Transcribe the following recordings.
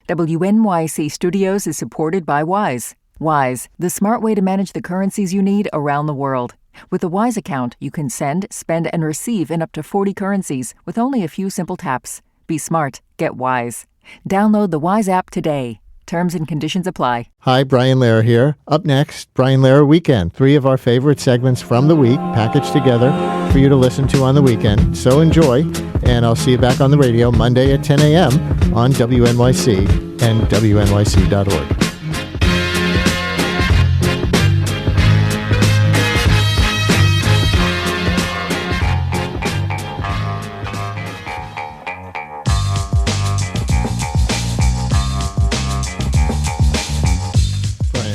WNYC Studios is supported by Wise. Wise, the smart way to manage the currencies you need around the world. With the Wise account, you can send, spend, and receive in up to 40 currencies with only a few simple taps. Be smart. Get Wise. Download the Wise app today. Terms and conditions apply. Hi, Brian Lehrer here. Up next, Brian Lehrer Weekend. 3 of our favorite segments from the week packaged together for you to listen to on the weekend. So enjoy, and I'll see you back on the radio Monday at 10 a.m. on WNYC and WNYC.org.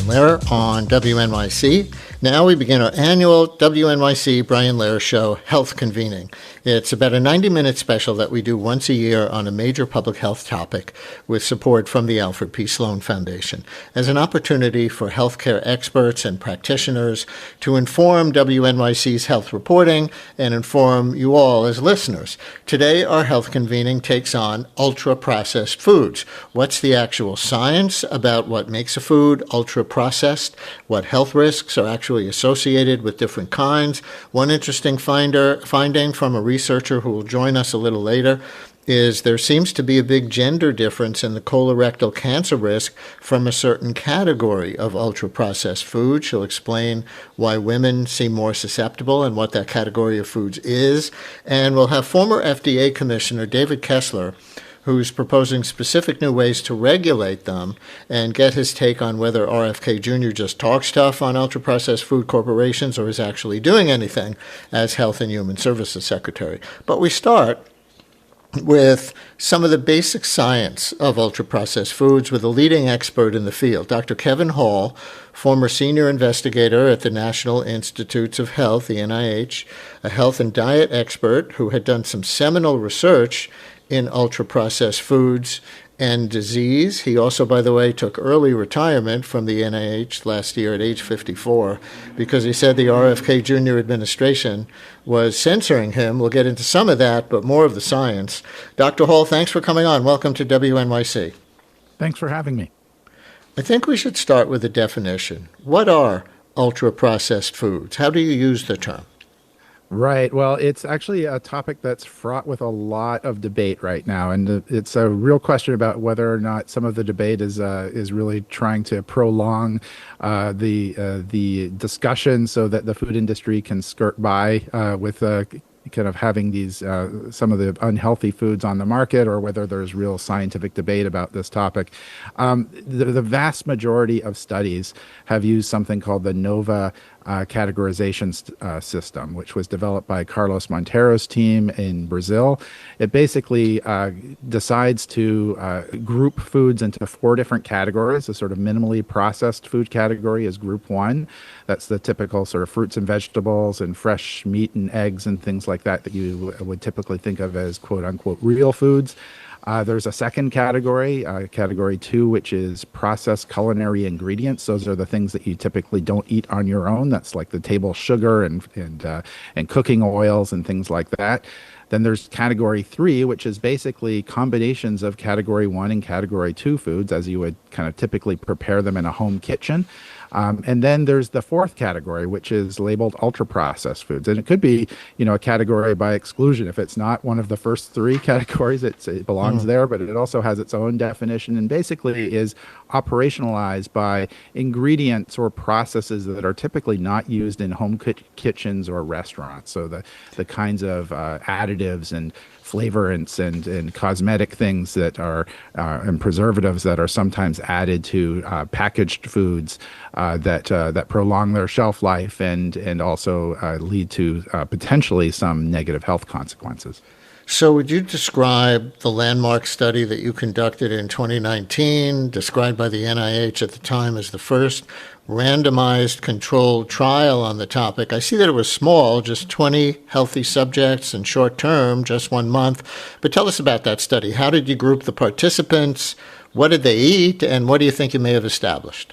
Lehrer on WNYC. Now we begin our annual WNYC Brian Lehrer Show, Health Convening. It's about a 90-minute special that we do once a year on a major public health topic with support from the Alfred P. Sloan Foundation as an opportunity for healthcare experts and practitioners to inform WNYC's health reporting and inform you all as listeners. Today, our health convening takes on ultra-processed foods. What's the actual science about what makes a food ultra-processed? What health risks are actually associated with different kinds? One interesting finding from a researcher who will join us a little later is there seems to be a big gender difference in the colorectal cancer risk from a certain category of ultra-processed food. She'll explain why women seem more susceptible and what that category of foods is. And we'll have former FDA Commissioner David Kessler, who's proposing specific new ways to regulate them, and get his take on whether RFK Jr. just talks tough on ultra-processed food corporations or is actually doing anything as Health and Human Services Secretary. But we start with some of the basic science of ultra-processed foods with a leading expert in the field, Dr. Kevin Hall, former senior investigator at the National Institutes of Health, the NIH, a health and diet expert who had done some seminal research in ultra-processed foods and disease. He also, by the way, took early retirement from the NIH last year at age 54 because he said the RFK Jr. administration was censoring him. We'll get into some of that, but more of the science. Dr. Hall, thanks for coming on. Welcome to WNYC. Thanks for having me. I think we should start with a definition. What are ultra-processed foods? How do you use the term? Right. Well, it's actually a topic that's fraught with a lot of debate right now, and it's a real question about whether or not some of the debate is really trying to prolong the discussion so that the food industry can skirt by with kind of having these some of the unhealthy foods on the market, or whether there's real scientific debate about this topic. The vast majority of studies have used something called the NOVA categorization system, which was developed by Carlos Montero's team in Brazil. It basically decides to group foods into 4 different categories. The sort of minimally processed food category is group 1. That's the typical sort of fruits and vegetables and fresh meat and eggs and things like that you would typically think of as quote unquote real foods. There's a second category, category 2, which is processed culinary ingredients. Those are the things that you typically don't eat on your own. That's like the table sugar and cooking oils and things like that. Then there's category 3, which is basically combinations of category 1 and category 2 foods as you would kind of typically prepare them in a home kitchen. And then there's the 4th category, which is labeled ultra-processed foods. And it could be, a category by exclusion. If it's not one of the first 3 categories, it belongs there, but it also has its own definition and basically is operationalized by ingredients or processes that are typically not used in home kitchens or restaurants. So the kinds of additives and flavorants and cosmetic things that are and preservatives that are sometimes added to packaged foods that prolong their shelf life and also lead to potentially some negative health consequences. So would you describe the landmark study that you conducted in 2019, described by the NIH at the time as the first randomized controlled trial on the topic? I see that it was small, just 20 healthy subjects and short term, just 1 month. But tell us about that study. How did you group the participants? What did they eat? And what do you think you may have established?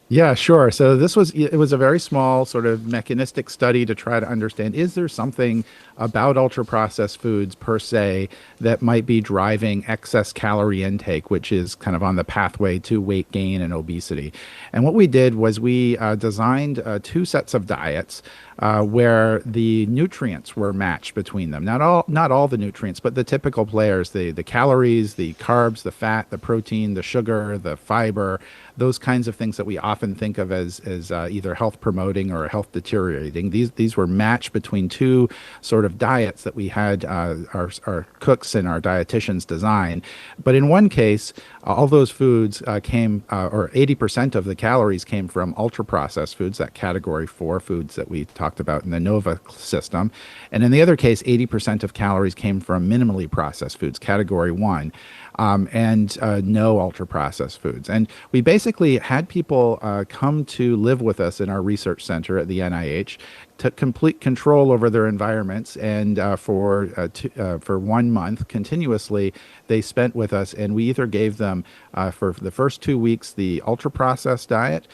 Yeah, sure. So it was a very small sort of mechanistic study to try to understand, is there something about ultra processed foods per se that might be driving excess calorie intake, which is kind of on the pathway to weight gain and obesity. And what we did was we designed two sets of diets where the nutrients were matched between them. Not all the nutrients, but the typical players, the calories, the carbs, the fat, the protein, the sugar, the fiber, those kinds of things that we often think of as either health promoting or health deteriorating. These were matched between two sort of diets that we had our cooks and our dietitians design. But in one case, all those foods came, or 80% of the calories came from ultra processed foods, that category 4 foods that we talked about in the NOVA system. And in the other case, 80% of calories came from minimally processed foods, category 1. And no ultra processed foods. And we basically had people come to live with us in our research center at the NIH, took complete control over their environments, and for 1 month continuously, they spent with us, and we either gave them for the first 2 weeks the ultra processed diet,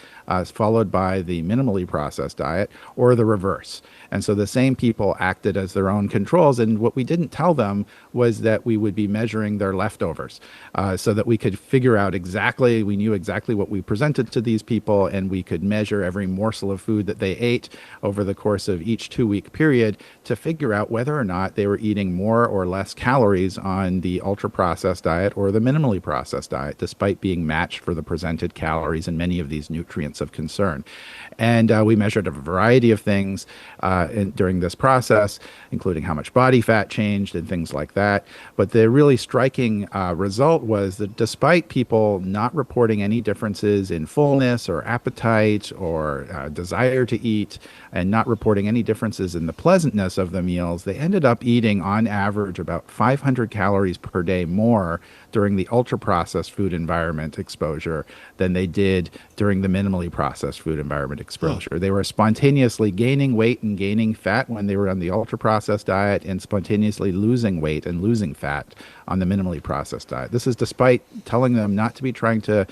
followed by the minimally processed diet, or the reverse. And so the same people acted as their own controls. And what we didn't tell them was that we would be measuring their leftovers, so that we could figure out exactly, we knew exactly what we presented to these people, and we could measure every morsel of food that they ate over the course of each 2 week period to figure out whether or not they were eating more or less calories on the ultra processed diet or the minimally processed diet, despite being matched for the presented calories and many of these nutrients of concern. And we measured a variety of things during this process, including how much body fat changed and things like that. But the really striking result was that despite people not reporting any differences in fullness or appetite or desire to eat, and not reporting any differences in the pleasantness of the meals, they ended up eating on average about 500 calories per day more during the ultra processed food environment exposure than they did during the minimally processed food environment exposure. They were spontaneously gaining weight and gaining fat when they were on the ultra processed diet, and spontaneously losing weight and losing fat on the minimally processed diet. This is despite telling them not to be trying to,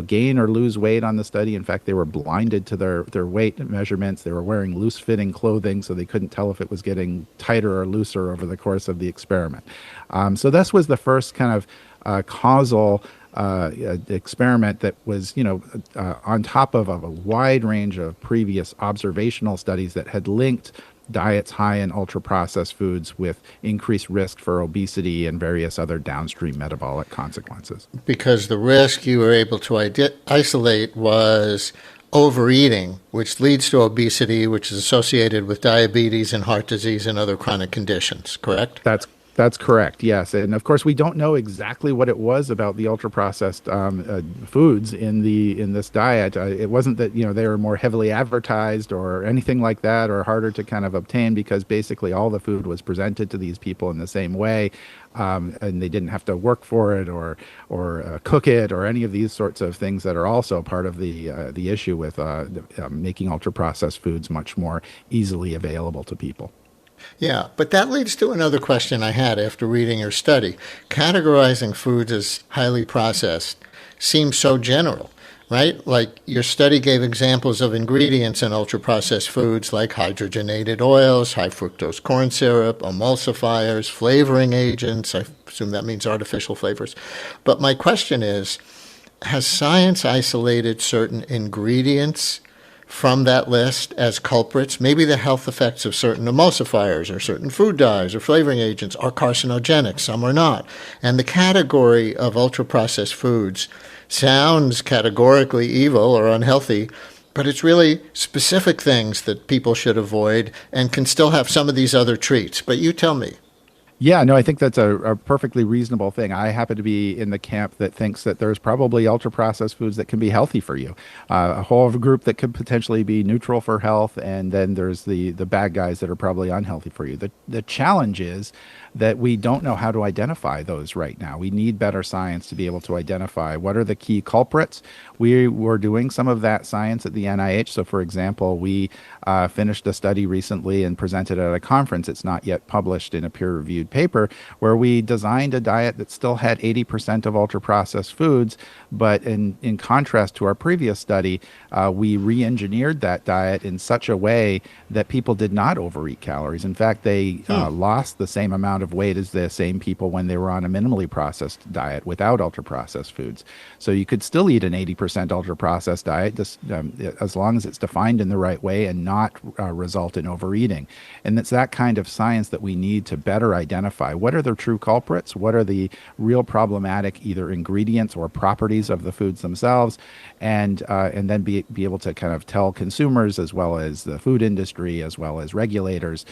gain or lose weight on the study. In fact, they were blinded to their weight measurements. They were wearing loose-fitting clothing, so they couldn't tell if it was getting tighter or looser over the course of the experiment. So this was the first kind of causal experiment that was, on top of a wide range of previous observational studies that had linked diets high in ultra-processed foods with increased risk for obesity and various other downstream metabolic consequences. Because the risk you were able to isolate was overeating, which leads to obesity, which is associated with diabetes and heart disease and other chronic conditions, correct? That's correct. Yes, and of course we don't know exactly what it was about the ultra processed foods in this diet. It wasn't that they were more heavily advertised or anything like that, or harder to kind of obtain, because basically all the food was presented to these people in the same way, and they didn't have to work for it or cook it or any of these sorts of things that are also part of the issue with making ultra processed foods much more easily available to people. Yeah, but that leads to another question I had after reading your study. Categorizing foods as highly processed seems so general, right? Like your study gave examples of ingredients in ultra-processed foods like hydrogenated oils, high fructose corn syrup, emulsifiers, flavoring agents. I assume that means artificial flavors. But my question is, has science isolated certain ingredients from that list as culprits? Maybe the health effects of certain emulsifiers or certain food dyes or flavoring agents are carcinogenic, some are not. And the category of ultra-processed foods sounds categorically evil or unhealthy, but it's really specific things that people should avoid and can still have some of these other treats. But you tell me. Yeah, no, I think that's a perfectly reasonable thing. I happen to be in the camp that thinks that there's probably ultra-processed foods that can be healthy for you. A whole group that could potentially be neutral for health, and then there's the bad guys that are probably unhealthy for you. The challenge is that we don't know how to identify those right now. We need better science to be able to identify what are the key culprits. We were doing some of that science at the NIH. So, for example, we finished a study recently and presented at a conference. It's not yet published in a peer-reviewed paper, where we designed a diet that still had 80% of ultra-processed foods, but in contrast to our previous study, we re-engineered that diet in such a way that people did not overeat calories. In fact, they lost the same amount of weight as the same people when they were on a minimally processed diet without ultra-processed foods. So you could still eat an 80% ultra-processed diet, just, as long as it's defined in the right way and not result in overeating. And it's that kind of science that we need to better identify what are the true culprits, what are the real problematic either ingredients or properties of the foods themselves, and then be able to kind of tell consumers as well as the food industry as well as regulators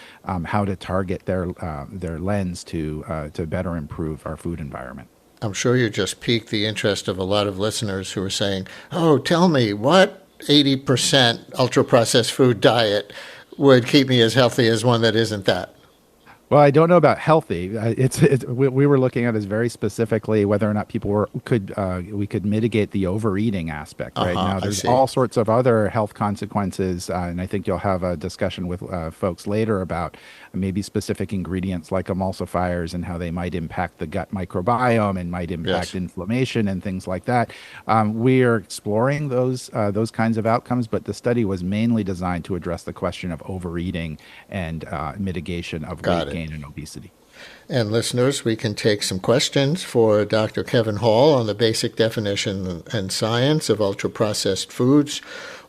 how to target their lens to better improve our food environment. I'm sure you just piqued the interest of a lot of listeners who are saying, oh, tell me, what 80% ultra-processed food diet would keep me as healthy as one that isn't that? Well, I don't know about healthy. We were looking at is very specifically whether or not people we could mitigate the overeating aspect. Right now, there's all sorts of other health consequences, and I think you'll have a discussion with folks later about maybe specific ingredients like emulsifiers and how they might impact the gut microbiome and might impact inflammation and things like that. We are exploring those kinds of outcomes, but the study was mainly designed to address the question of overeating and mitigation of weight gain and obesity. And listeners, we can take some questions for Dr. Kevin Hall on the basic definition and science of ultra-processed foods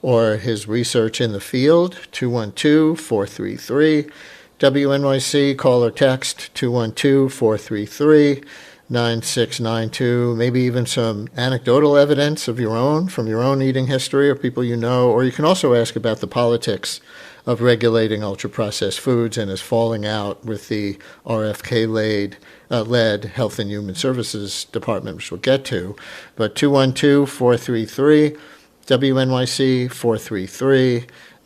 or his research in the field. 212-433 WNYC, call or text 212-433-9692, maybe even some anecdotal evidence of your own, from your own eating history or people you know, or you can also ask about the politics of regulating ultra-processed foods and is falling out with the RFK-led Health and Human Services Department, which we'll get to. But 212-433 WNYC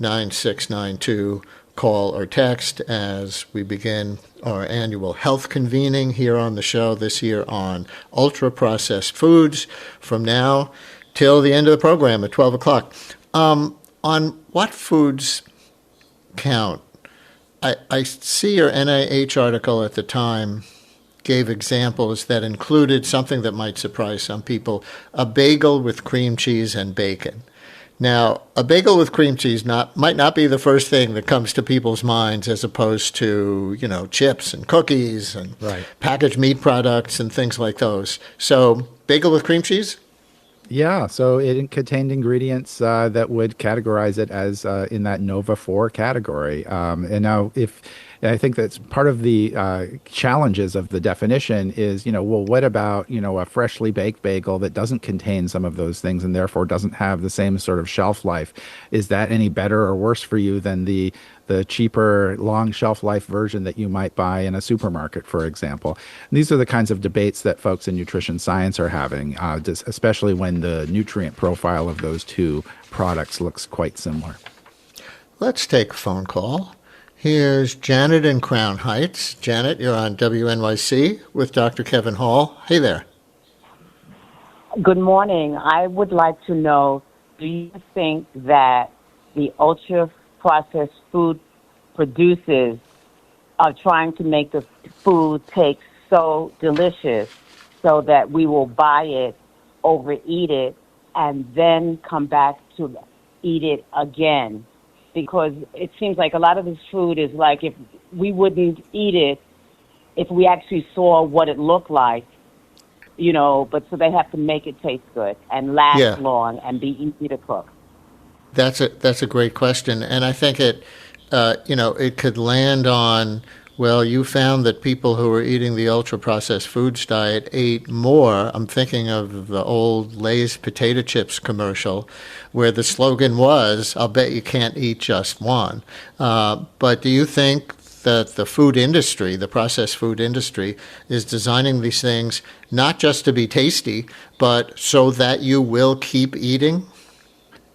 433-9692. Call or text as we begin our annual health convening here on the show this year on ultra-processed foods from now till the end of the program at 12 o'clock. On what foods count? I see your NIH article at the time gave examples that included something that might surprise some people, a bagel with cream cheese and bacon. Now, a bagel with cream cheese might not be the first thing that comes to people's minds as opposed to, chips and cookies and packaged meat products and things like those. So, bagel with cream cheese? Yeah, so it contained ingredients that would categorize it as in that Nova 4 category. And now I think that's part of the challenges of the definition is, what about, a freshly baked bagel that doesn't contain some of those things and therefore doesn't have the same sort of shelf life? Is that any better or worse for you than the cheaper, long shelf life version that you might buy in a supermarket, for example? And these are the kinds of debates that folks in nutrition science are having, especially when the nutrient profile of those two products looks quite similar. Let's take a phone call. Here's Janet in Crown Heights. Janet, you're on WNYC with Dr. Kevin Hall. Hey there. Good morning. I would like to know, do you think that the ultra-processed food producers are trying to make the food taste so delicious so that we will buy it, overeat it, and then come back to eat it again? Because it seems like a lot of this food is like if we wouldn't eat it if we actually saw what it looked like, but so they have to make it taste good and last long and be easy to cook. That's a great question. And I think it could land on, well, you found that people who were eating the ultra-processed foods diet ate more. I'm thinking of the old Lay's potato chips commercial where the slogan was, I'll bet you can't eat just one. But do you think that the food industry, the processed food industry, is designing these things not just to be tasty, but so that you will keep eating?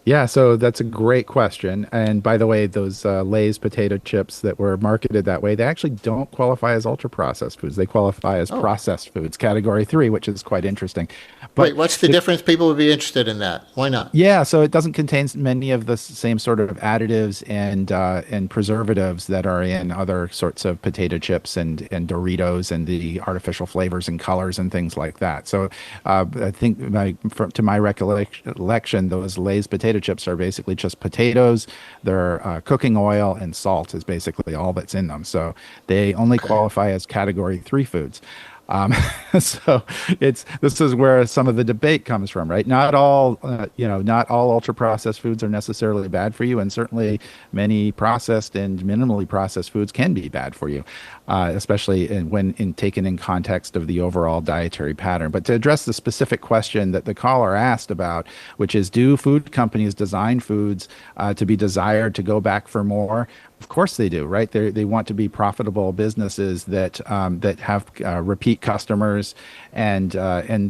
Yeah, so that's a great question. And by the way, those Lay's potato chips that were marketed that way, they actually don't qualify as ultra processed foods. They qualify as Oh, processed foods, category three, which is quite interesting. But wait, what's the the difference? People would be interested in that. Why not? Yeah, so it doesn't contain many of the same sort of additives and preservatives that are in other sorts of potato chips and Doritos and the artificial flavors and colors and things like that. So I think to my recollection, those Lay's potato chips are basically just potatoes. They're cooking oil and salt is basically all that's in them. So they only Okay. qualify as category three foods. Um, so this is where some of the debate comes from, right? Not all not all ultra processed foods are necessarily bad for you, and certainly many processed and minimally processed foods can be bad for you, especially when taken in context of the overall dietary pattern. But to address the specific question that the caller asked about, which is, do food companies design foods to be desired to go back for more? Of course they do, right? They want to be profitable businesses that have repeat customers, and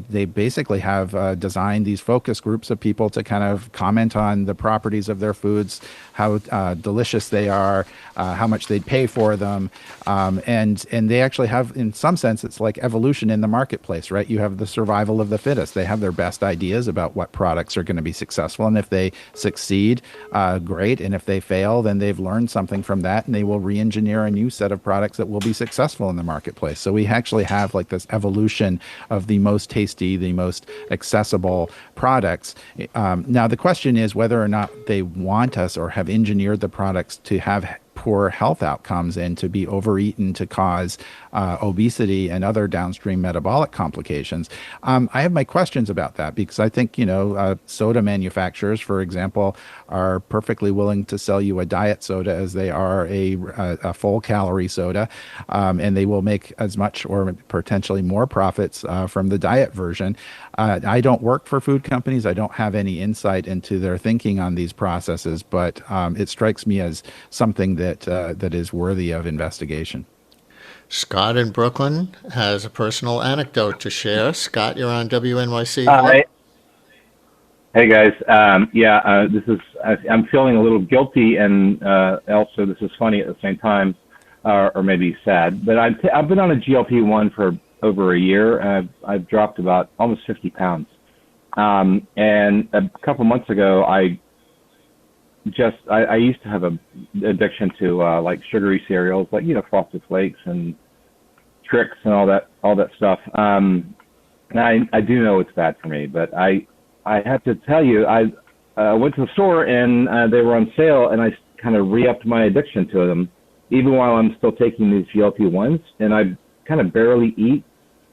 they basically have designed these focus groups of people to kind of comment on the properties of their foods, how delicious they are, how much they'd pay for them, and they actually have, in some sense, it's like evolution in the marketplace, right? You have the survival of the fittest. They have their best ideas about what products are going to be successful, and if they succeed, great, and if they fail, then they've learned something from that, and they will re-engineer a new set of products that will be successful in the marketplace. So we actually have like this evolution of the most tasty, the most accessible products. Now the question is whether or not they want us or have engineered the products to have poor health outcomes and to be overeaten to cause obesity and other downstream metabolic complications. I have my questions about that because I think, soda manufacturers, for example, are perfectly willing to sell you a diet soda as they are a full calorie soda, and they will make as much or potentially more profits from the diet version. I don't work for food companies. I don't have any insight into their thinking on these processes, but it strikes me as something that is worthy of investigation. Scott in Brooklyn has a personal anecdote to share. Scott, you're on WNYC. Hello. Hi. Hey guys. This is. I'm feeling a little guilty, and also this is funny at the same time, or maybe sad. But I've been on a GLP-1 for over a year, and I've dropped about almost 50 pounds. And a couple months ago, I used to have a addiction to like sugary cereals, like Frosted Flakes and Trix and all that stuff. And I do know it's bad for me, but I have to tell you, I went to the store and they were on sale, and I kind of re-upped my addiction to them, even while I'm still taking these GLP-1s, and I kind of barely eat.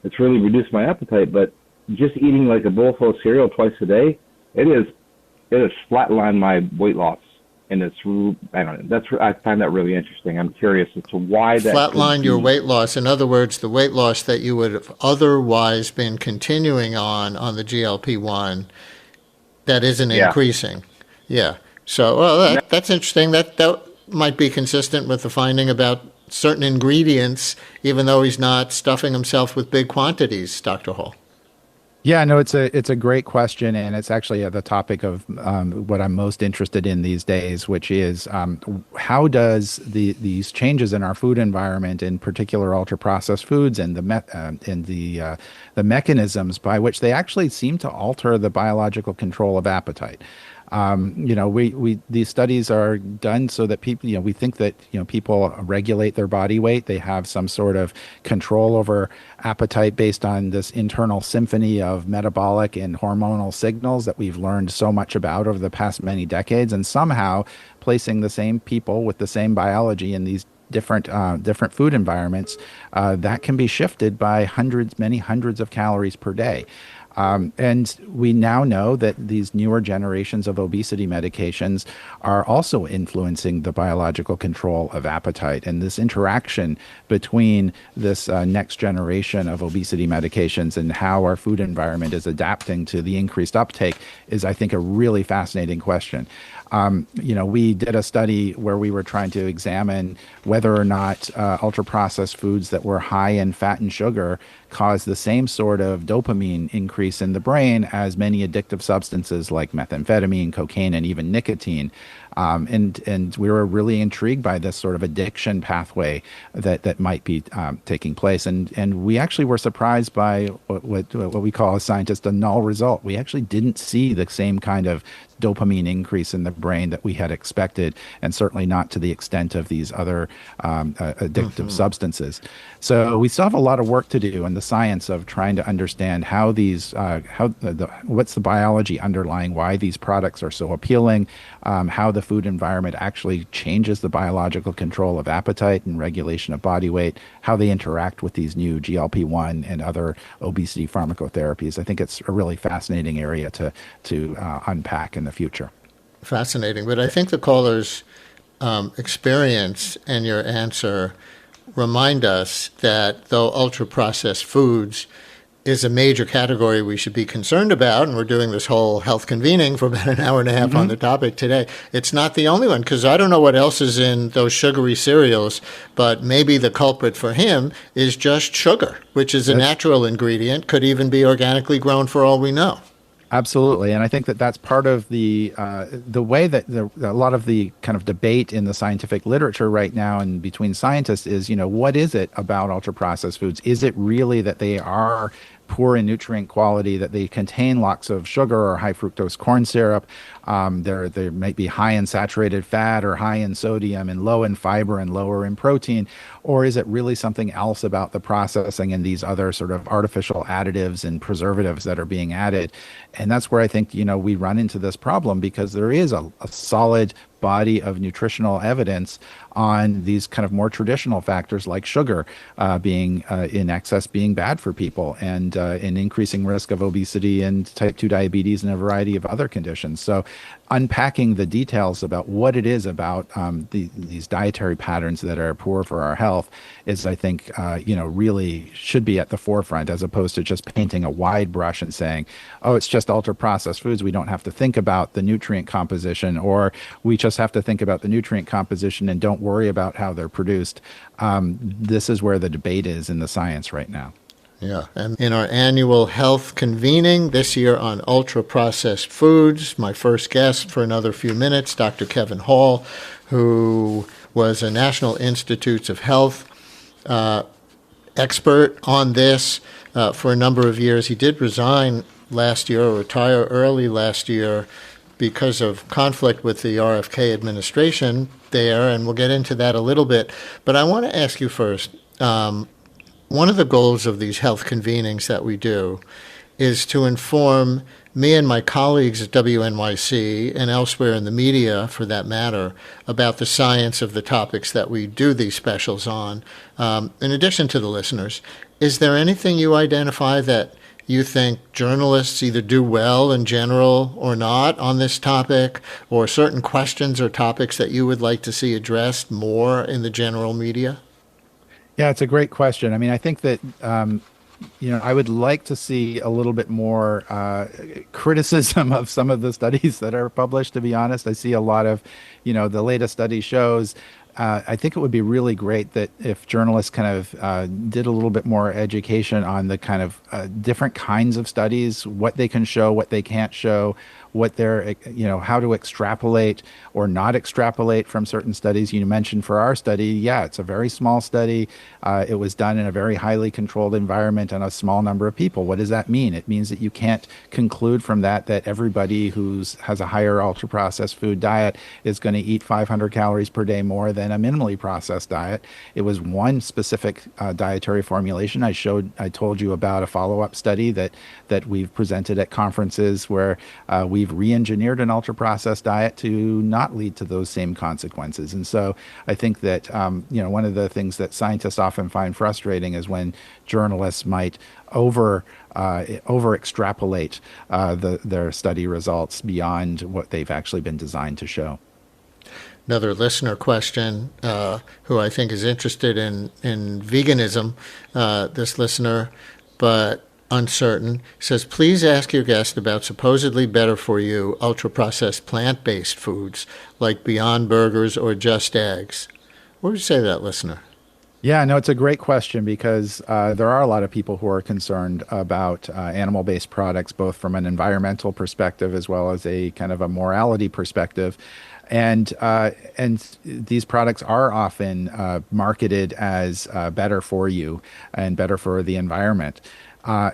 It's really reduced my appetite, but just eating like a bowl full of cereal twice a day, it has flatlined my weight loss. And I don't know. I find that really interesting. I'm curious as to why that Flatline your weight loss. In other words, the weight loss that you would have otherwise been continuing on the GLP-1 that isn't increasing. Yeah. So, well, that's interesting. That might be consistent with the finding about certain ingredients, even though he's not stuffing himself with big quantities, Dr. Hall. Yeah, no, it's a great question, and it's actually the topic of what I'm most interested in these days, which is how does these changes in our food environment, in particular ultra processed foods, and the mechanisms by which they actually seem to alter the biological control of appetite. These studies are done so that people, we think that, people regulate their body weight. They have some sort of control over appetite based on this internal symphony of metabolic and hormonal signals that we've learned so much about over the past many decades. And somehow placing the same people with the same biology in these different food environments, that can be shifted by many hundreds of calories per day. And we now know that these newer generations of obesity medications are also influencing the biological control of appetite. And this interaction between this next generation of obesity medications and how our food environment is adapting to the increased uptake is, I think, a really fascinating question. We did a study where we were trying to examine whether or not ultra-processed foods that were high in fat and sugar cause the same sort of dopamine increase in the brain as many addictive substances like methamphetamine, cocaine, and even nicotine. And we were really intrigued by this sort of addiction pathway that might be taking place. And we actually were surprised by what we call as scientists a null result. We actually didn't see the same kind of dopamine increase in the brain that we had expected, and certainly not to the extent of these other addictive substances. So we still have a lot of work to do in the science of trying to understand how these, what's the biology underlying why these products are so appealing, how the food environment actually changes the biological control of appetite and regulation of body weight, how they interact with these new GLP-1 and other obesity pharmacotherapies. I think it's a really fascinating area to unpack in the future. Fascinating. But I think the caller's experience and your answer remind us that though ultra-processed foods is a major category we should be concerned about, and we're doing this whole health convening for about an hour and a half on the topic today, it's not the only one, because I don't know what else is in those sugary cereals, but maybe the culprit for him is just sugar, which is a natural ingredient, could even be organically grown for all we know. Absolutely, and I think that that's part of the way that a lot of the kind of debate in the scientific literature right now and between scientists is, what is it about ultra-processed foods? Is it really that they are poor in nutrient quality, that they contain lots of sugar or high fructose corn syrup? They might be high in saturated fat or high in sodium and low in fiber and lower in protein. Or is it really something else about the processing and these other sort of artificial additives and preservatives that are being added? And that's where I think, we run into this problem, because there is a solid body of nutritional evidence on these kind of more traditional factors like sugar being in excess being bad for people, and an increasing risk of obesity and type 2 diabetes and a variety of other conditions. So unpacking the details about what it is about these dietary patterns that are poor for our health is, I think, really should be at the forefront, as opposed to just painting a wide brush and saying, oh, it's just ultra-processed foods. We don't have to think about the nutrient composition, or we just have to think about the nutrient composition and don't worry about how they're produced. This is where the debate is in the science right now. Yeah, and in our annual health convening this year on ultra-processed foods, my first guest for another few minutes, Dr. Kevin Hall, who was a National Institutes of Health expert on this for a number of years. He did resign last year, or retire early last year, because of conflict with the RFK administration there, and we'll get into that a little bit. But I want to ask you first, one of the goals of these health convenings that we do is to inform me and my colleagues at WNYC and elsewhere in the media, for that matter, about the science of the topics that we do these specials on. In addition to the listeners, is there anything you identify that you think journalists either do well in general or not on this topic, or certain questions or topics that you would like to see addressed more in the general media? Yeah, it's a great question. I mean, I think that, I would like to see a little bit more criticism of some of the studies that are published, to be honest. I see a lot of, the latest study shows. I think it would be really great that if journalists kind of did a little bit more education on the kind of different kinds of studies, what they can show, what they can't show, what they're, how to extrapolate or not extrapolate from certain studies. You mentioned for our study, yeah, it's a very small study. It was done in a very highly controlled environment on a small number of people. What does that mean? It means that you can't conclude from that everybody has a higher ultra-processed food diet is going to eat 500 calories per day more than a minimally processed diet. It was one specific dietary formulation. I told you about a follow-up study that we've presented at conferences where we've re-engineered an ultra-processed diet to not lead to those same consequences. And so I think that one of the things that scientists often find frustrating is when journalists might over extrapolate their study results beyond what they've actually been designed to show. Another listener question, who I think is interested in veganism, this listener, but uncertain, says, please ask your guest about supposedly better for you ultra-processed plant-based foods like Beyond Burgers or Just Eggs. What would you say to that listener? Yeah, no, it's a great question because there are a lot of people who are concerned about animal-based products, both from an environmental perspective as well as a kind of a morality perspective. And these products are often marketed as better for you and better for the environment.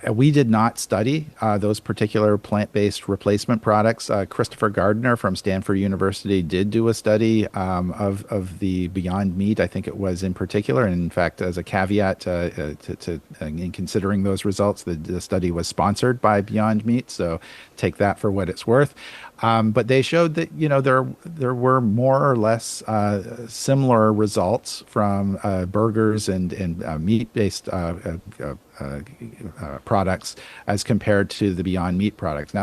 We did not study those particular plant-based replacement products. Christopher Gardner from Stanford University did do a study of the Beyond Meat, I think it was in particular. And in fact, as a caveat in considering those results, the study was sponsored by Beyond Meat, so take that for what it's worth. But they showed that there were more or less similar results from burgers and meat-based products as compared to the Beyond Meat products,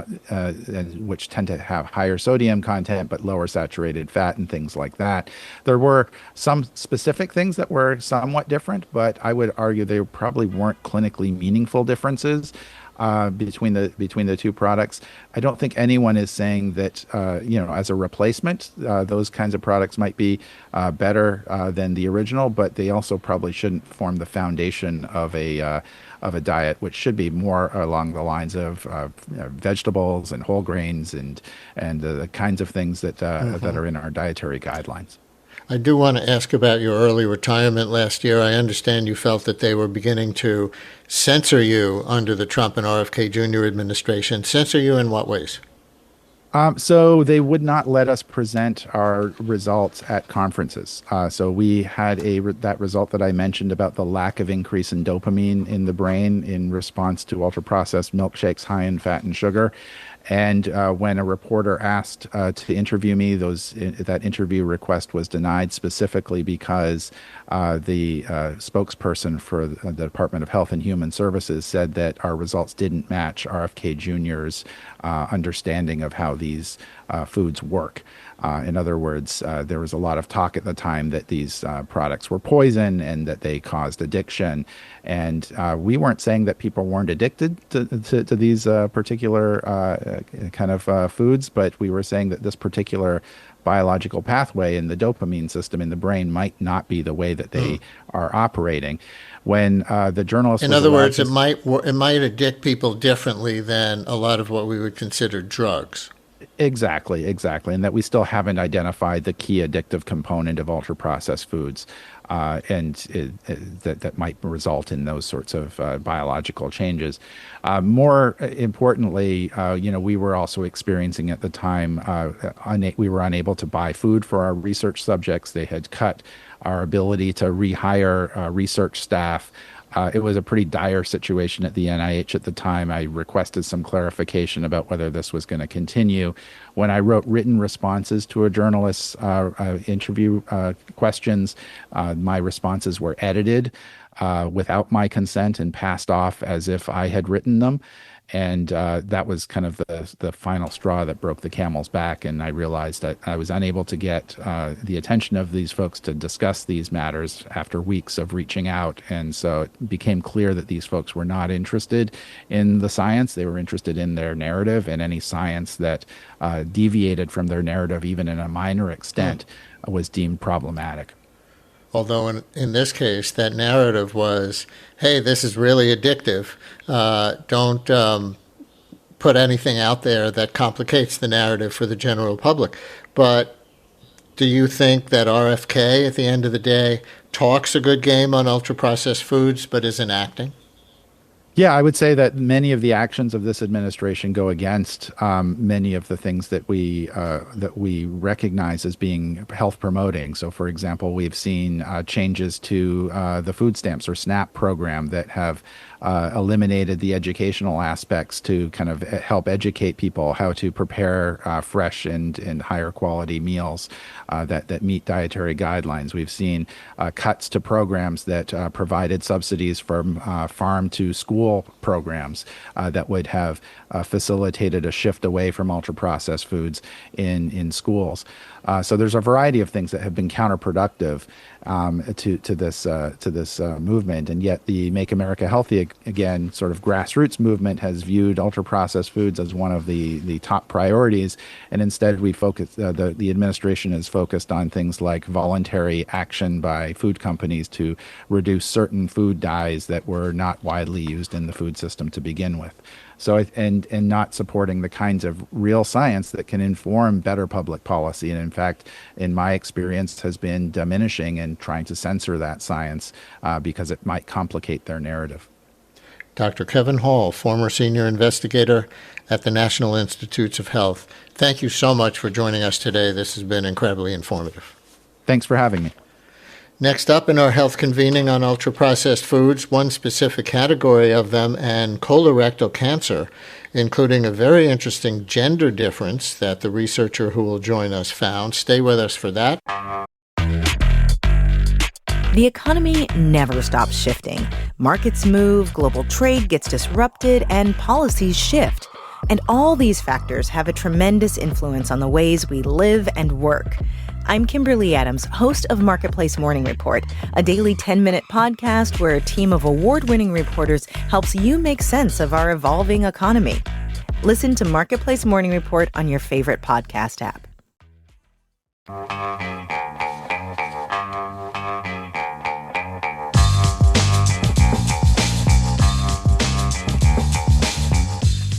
which tend to have higher sodium content but lower saturated fat and things like that. There were some specific things that were somewhat different, but I would argue they probably weren't clinically meaningful differences between the two products. I don't think anyone is saying that as a replacement, those kinds of products might be better than the original, but they also probably shouldn't form the foundation of a diet, which should be more along the lines of vegetables and whole grains and the kinds of things that are in our dietary guidelines. I do want to ask about your early retirement last year. I understand you felt that they were beginning to censor you under the Trump and RFK Jr. administration. Censor you in what ways? So they would not let us present our results at conferences. So we had that result that I mentioned about the lack of increase in dopamine in the brain in response to ultra-processed milkshakes high in fat and sugar. And when a reporter asked to interview me, that interview request was denied specifically because the spokesperson for the Department of Health and Human Services said that our results didn't match RFK Jr.'s understanding of how these foods work. In other words, there was a lot of talk at the time that these products were poison and that they caused addiction. And we weren't saying that people weren't addicted to these particular kind of foods, but we were saying that this particular biological pathway in the dopamine system in the brain might not be the way that they are operating. When the journalist, in other words, it might addict people differently than a lot of what we would consider drugs. Exactly. And that we still haven't identified the key addictive component of ultra-processed foods, that might result in those sorts of biological changes. More importantly, we were also experiencing at the time, we were unable to buy food for our research subjects. They had cut our ability to rehire research staff. It was a pretty dire situation at the NIH at the time. I requested some clarification about whether this was going to continue. When I wrote written responses to a journalist's interview questions, my responses were edited without my consent and passed off as if I had written them. And that was kind of the final straw that broke the camel's back. And I realized that I was unable to get the attention of these folks to discuss these matters after weeks of reaching out. And so it became clear that these folks were not interested in the science. They were interested in their narrative, and any science that deviated from their narrative, even in a minor extent, was deemed problematic. Although in this case, that narrative was, hey, this is really addictive. Don't put anything out there that complicates the narrative for the general public. But do you think that RFK, at the end of the day, talks a good game on ultra-processed foods but isn't acting? Yeah, I would say that many of the actions of this administration go against many of the things that we recognize as being health promoting. So, for example, we've seen changes to the food stamps or SNAP program that have eliminated the educational aspects to kind of help educate people how to prepare fresh and higher quality meals that meet dietary guidelines. We've seen cuts to programs that provided subsidies from farm to school programs that would have facilitated a shift away from ultra-processed foods in schools. So there's a variety of things that have been counterproductive to this movement, and yet the Make America Healthy again, sort of grassroots movement has viewed ultra-processed foods as one of the top priorities, and instead we focus, the administration is focused on things like voluntary action by food companies to reduce certain food dyes that were not widely used in the food system to begin with. So, and not supporting the kinds of real science that can inform better public policy. And in fact, in my experience, has been diminishing and trying to censor that science because it might complicate their narrative. Dr. Kevin Hall, former senior investigator at the National Institutes of Health. Thank you so much for joining us today. This has been incredibly informative. Thanks for having me. Next up in our health convening on ultra-processed foods, one specific category of them, and colorectal cancer, including a very interesting gender difference that the researcher who will join us found. Stay with us for that. The economy never stops shifting. Markets move, global trade gets disrupted, and policies shift. And all these factors have a tremendous influence on the ways we live and work. I'm Kimberly Adams, host of Marketplace Morning Report, a daily 10-minute podcast where a team of award-winning reporters helps you make sense of our evolving economy. Listen to Marketplace Morning Report on your favorite podcast app.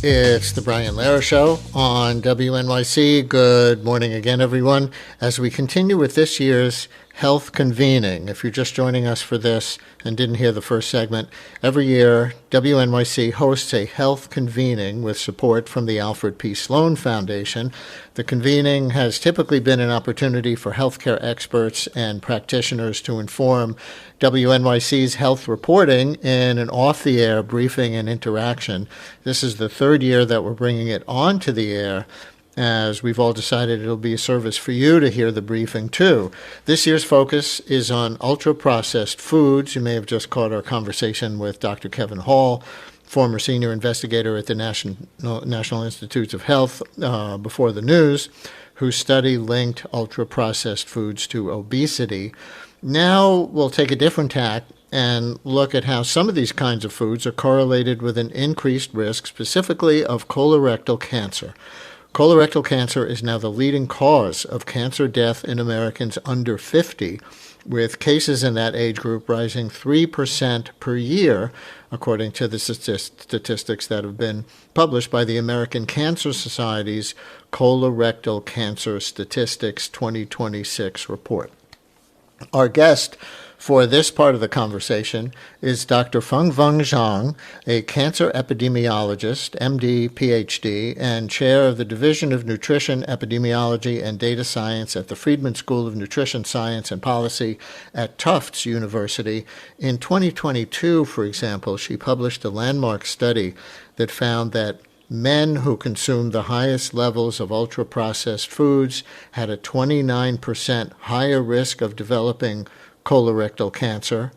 It's the Brian Lehrer Show on WNYC. Good morning again, everyone, as we continue with this year's Health Convening. If you're just joining us for this and didn't hear the first segment, every year WNYC hosts a Health Convening with support from the Alfred P. Sloan Foundation. The convening has typically been an opportunity for healthcare experts and practitioners to inform WNYC's health reporting in an off-the-air briefing and interaction. This is the third year that we're bringing it onto the air, as we've all decided it'll be a service for you to hear the briefing too. This year's focus is on ultra-processed foods. You may have just caught our conversation with Dr. Kevin Hall, former senior investigator at the National Institutes of Health before the news, whose study linked ultra-processed foods to obesity. Now we'll take a different tack and look at how some of these kinds of foods are correlated with an increased risk, specifically of colorectal cancer. Colorectal cancer is now the leading cause of cancer death in Americans under 50, with cases in that age group rising 3% per year, according to the statistics that have been published by the American Cancer Society's Colorectal Cancer Statistics 2026 report. Our guest for this part of the conversation is Dr. Fengfeng Zhang, a cancer epidemiologist, MD, PhD, and chair of the Division of Nutrition, Epidemiology, and Data Science at the Friedman School of Nutrition Science and Policy at Tufts University. In 2022, for example, she published a landmark study that found that men who consumed the highest levels of ultra-processed foods had a 29% higher risk of developing colorectal cancer.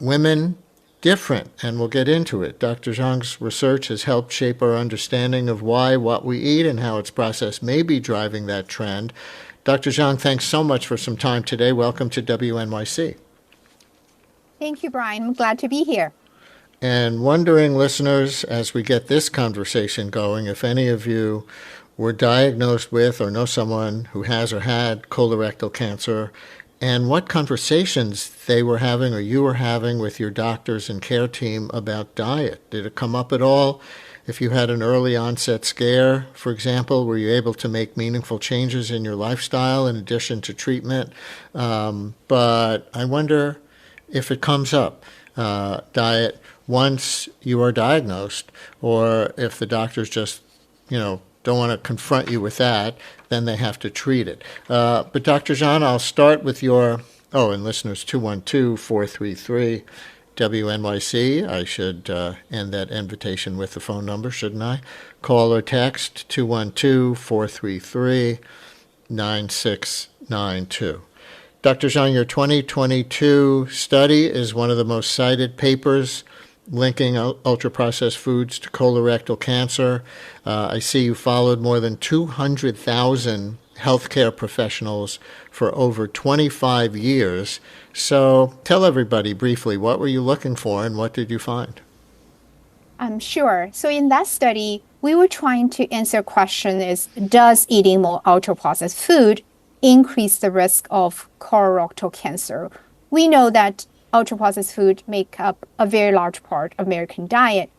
Women, different, and we'll get into it. Dr. Zhang's research has helped shape our understanding of why what we eat and how it's processed may be driving that trend. Dr. Zhang, thanks so much for some time today. Welcome to WNYC. Thank you, Brian. I'm glad to be here. And wondering, listeners, as we get this conversation going, if any of you were diagnosed with or know someone who has or had colorectal cancer, and what conversations they were having or you were having with your doctors and care team about diet. Did it come up at all? If you had an early onset scare, for example, were you able to make meaningful changes in your lifestyle in addition to treatment? But I wonder if it comes up, diet, once you are diagnosed, or if the doctors just, don't want to confront you with that, then they have to treat it. But Dr. Zhang, I'll start with your, and listeners, 212-433-WNYC. I should end that invitation with the phone number, shouldn't I? Call or text 212-433-9692. Dr. Zhang, your 2022 study is one of the most cited papers linking ultra-processed foods to colorectal cancer. I see you followed more than 200,000 healthcare professionals for over 25 years. So tell everybody briefly, what were you looking for and what did you find? Sure. So in that study, we were trying to answer a question is, does eating more ultra-processed food increase the risk of colorectal cancer? We know that ultra-processed food make up a very large part of American diet.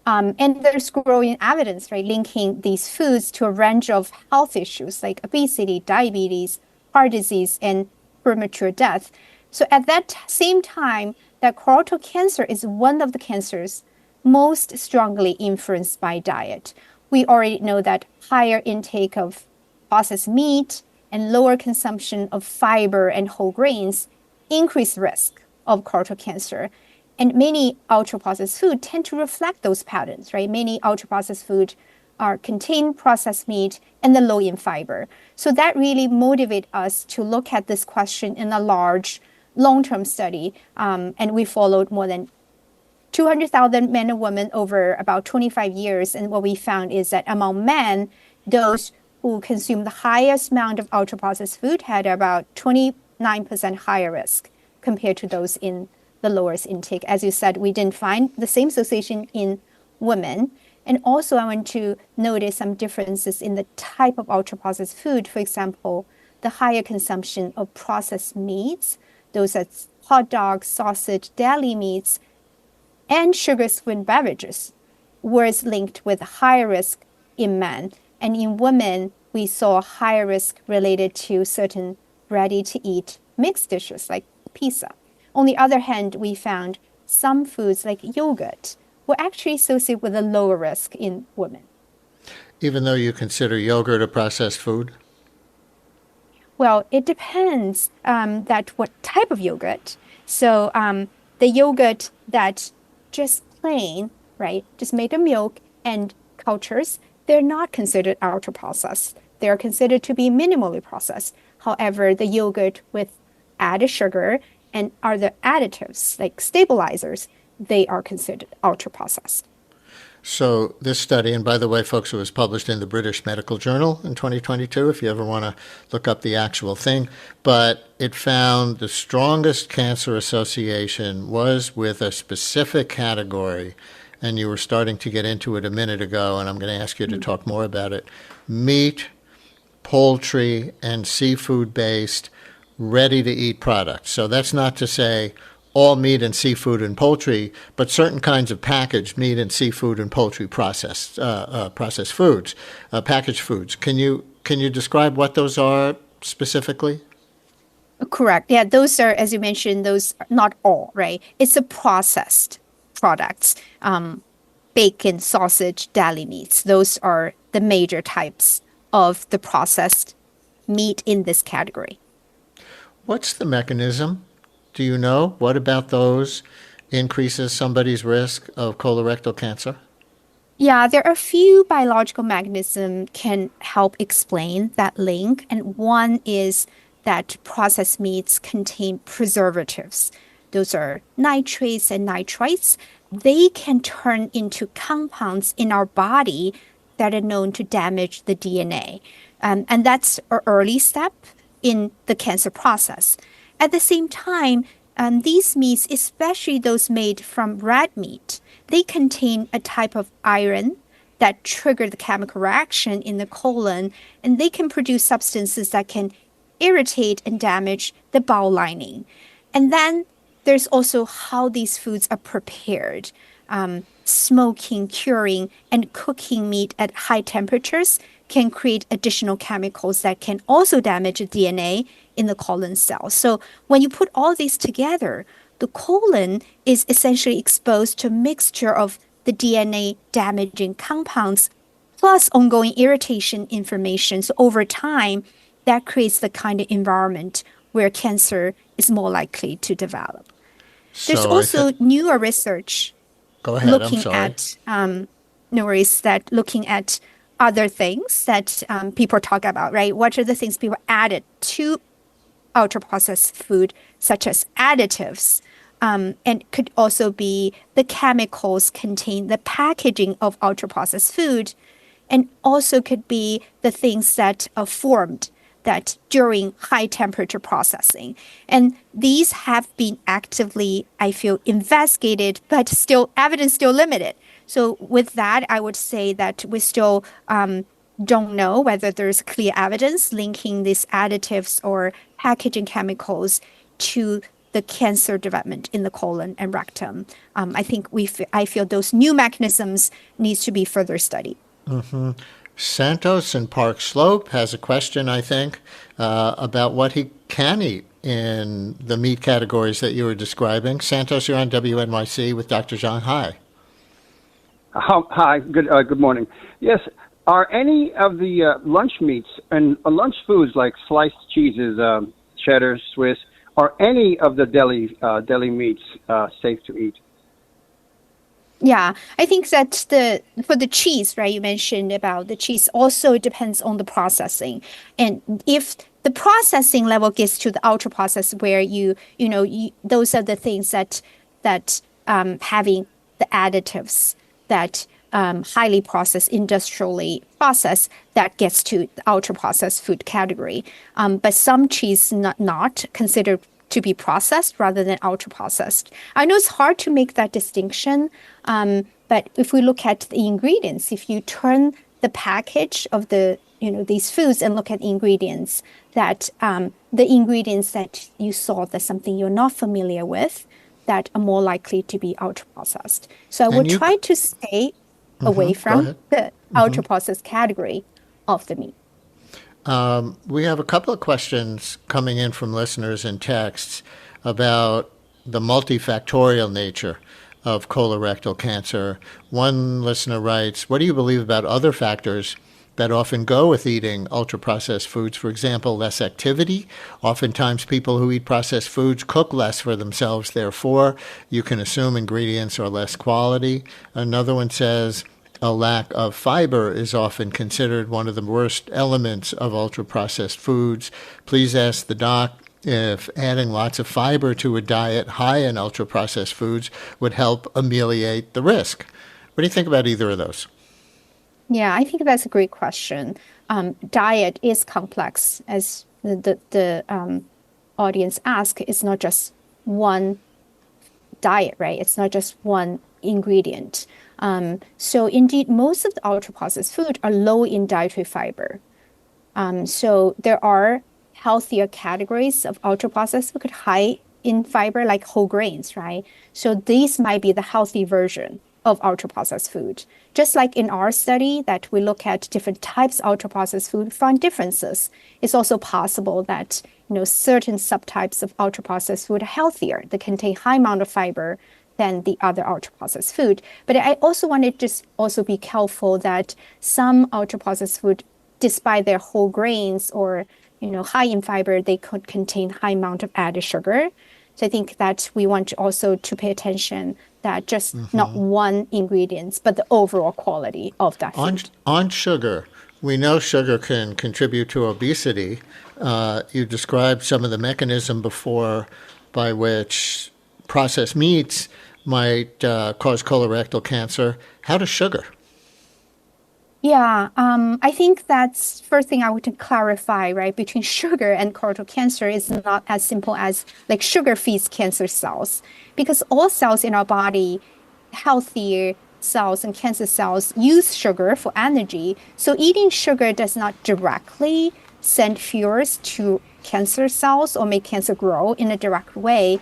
And there's growing evidence, right, linking these foods to a range of health issues like obesity, diabetes, heart disease, and premature death. So at that same time, that colorectal cancer is one of the cancers most strongly influenced by diet. We already know that higher intake of processed meat and lower consumption of fiber and whole grains increase risk of colorectal cancer. And many ultra-processed food tend to reflect those patterns, right? Many ultra-processed food contain processed meat and the low in fiber. So that really motivated us to look at this question in a large, long-term study. And we followed more than 200,000 men and women over about 25 years. And what we found is that among men, those who consume the highest amount of ultra-processed food had about 29% higher risk compared to those in the lowest intake. As you said, we didn't find the same association in women. And also I want to notice some differences in the type of ultra-processed food. For example, the higher consumption of processed meats, those as hot dogs, sausage, deli meats, and sugar-sweetened beverages was linked with higher risk in men. And in women, we saw higher risk related to certain ready-to-eat mixed dishes like pizza. On the other hand, we found some foods like yogurt were actually associated with a lower risk in women. Even though you consider yogurt a processed food? Well, it depends that what type of yogurt. So the yogurt that just plain, right, just made of milk and cultures, they're not considered ultra-processed. They're considered to be minimally processed. However, the yogurt with added sugar and other additives like stabilizers, they are considered ultra-processed. So this study, and by the way, folks, it was published in the British Medical Journal in 2022, if you ever want to look up the actual thing, but it found the strongest cancer association was with a specific category, and you were starting to get into it a minute ago, and I'm going to ask you to talk more about it. Meat, poultry, and seafood-based ready-to-eat products. So that's not to say all meat and seafood and poultry, but certain kinds of packaged meat and seafood and poultry processed foods, packaged foods. Can you describe what those are specifically? Correct. Yeah, those are, as you mentioned, those are not all, right? It's the processed products, bacon, sausage, deli meats. Those are the major types of the processed meat in this category. What's the mechanism? Do you know? What about those increases somebody's risk of colorectal cancer? Yeah, there are a few biological mechanisms can help explain that link. And one is that processed meats contain preservatives. Those are nitrates and nitrites. They can turn into compounds in our body that are known to damage the DNA. And that's an early step in the cancer process. At the same time, these meats, especially those made from red meat, they contain a type of iron that trigger the chemical reaction in the colon, and they can produce substances that can irritate and damage the bowel lining. And then there's also how these foods are prepared. Smoking, curing, and cooking meat at high temperatures can create additional chemicals that can also damage the DNA in the colon cells. So when you put all these together, the colon is essentially exposed to a mixture of the DNA damaging compounds plus ongoing irritation, inflammation. So over time, that creates the kind of environment where cancer is more likely to develop. There's also newer research looking at looking at other things that people talk about, right? What are the things people added to ultra-processed food, such as additives, and could also be the chemicals contained the packaging of ultra-processed food. and also could be the things that are formed that during high temperature processing. And these have been actively, I feel, investigated, but still evidence still limited. So with that, I would say that we still don't know whether there's clear evidence linking these additives or packaging chemicals to the cancer development in the colon and rectum. I think I feel those new mechanisms needs to be further studied. Mm-hmm. Santos in Park Slope has a question, I think, about what he can eat in the meat categories that you were describing. Santos, you're on WNYC with Dr. Zhang. Hi. Hi. Good morning. Yes. Are any of the lunch meats and lunch foods like sliced cheeses, cheddar, Swiss, are any of the deli meats safe to eat? Yeah, I think that for the cheese, right, you mentioned about the cheese, also depends on the processing. And if the processing level gets to the ultra process where those are the things that having the additives that highly processed, industrially processed, that gets to the ultra processed food category. But some cheese not considered to be processed rather than ultra processed. I know it's hard to make that distinction, but if we look at the ingredients, if you turn the package of these foods and look at ingredients, that the ingredients that you saw, that's something you're not familiar with, that are more likely to be ultra processed. So I would try to stay away from the ultra processed category of the meat. We have a couple of questions coming in from listeners and texts about the multifactorial nature of colorectal cancer. One listener writes, what do you believe about other factors that often go with eating ultra-processed foods? For example, less activity. Oftentimes people who eat processed foods cook less for themselves. Therefore, you can assume ingredients are less quality. Another one says, a lack of fiber is often considered one of the worst elements of ultra-processed foods. Please ask the doc if adding lots of fiber to a diet high in ultra-processed foods would help ameliorate the risk. What do you think about either of those? Yeah, I think that's a great question. Diet is complex, as the audience asked. It's not just one diet, right? It's not just one ingredient. So indeed, most of the ultra-processed food are low in dietary fiber. So there are healthier categories of ultra-processed food high in fiber, like whole grains, right? So these might be the healthy version of ultra-processed food. Just like in our study that we look at different types of ultra-processed food, find differences. It's also possible that certain subtypes of ultra-processed food are healthier. They contain high amount of fiber than the other ultra-processed food. But I also want to just also be careful that some ultra-processed food, despite their whole grains or high in fiber, they could contain high amount of added sugar. So I think that we want to also to pay attention that just not one ingredient, but the overall quality of that food. On sugar, we know sugar can contribute to obesity. You described some of the mechanism before by which processed meats might cause colorectal cancer. How does sugar? Yeah, I think that's first thing I want to clarify, right? Between sugar and colorectal cancer is not as simple as like sugar feeds cancer cells, because all cells in our body, healthier cells and cancer cells, use sugar for energy. So eating sugar does not directly send fuels to cancer cells or make cancer grow in a direct way.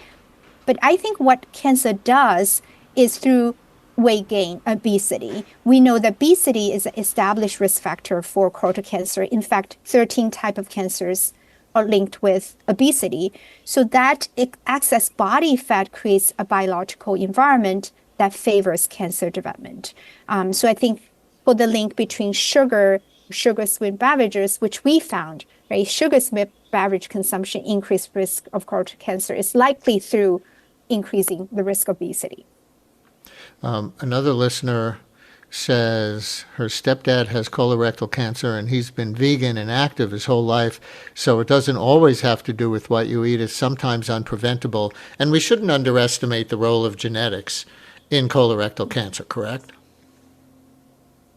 But I think what cancer does is through weight gain, obesity. We know that obesity is an established risk factor for colorectal cancer. In fact, 13 types of cancers are linked with obesity. So that excess body fat creates a biological environment that favors cancer development. So I think for the link between sugar-sweetened beverages, which we found, right, sugar-sweetened beverage consumption increased risk of colorectal cancer is likely through increasing the risk of obesity. Another listener says her stepdad has colorectal cancer and he's been vegan and active his whole life, so it doesn't always have to do with what you eat. It's sometimes unpreventable. And we shouldn't underestimate the role of genetics in colorectal cancer, correct?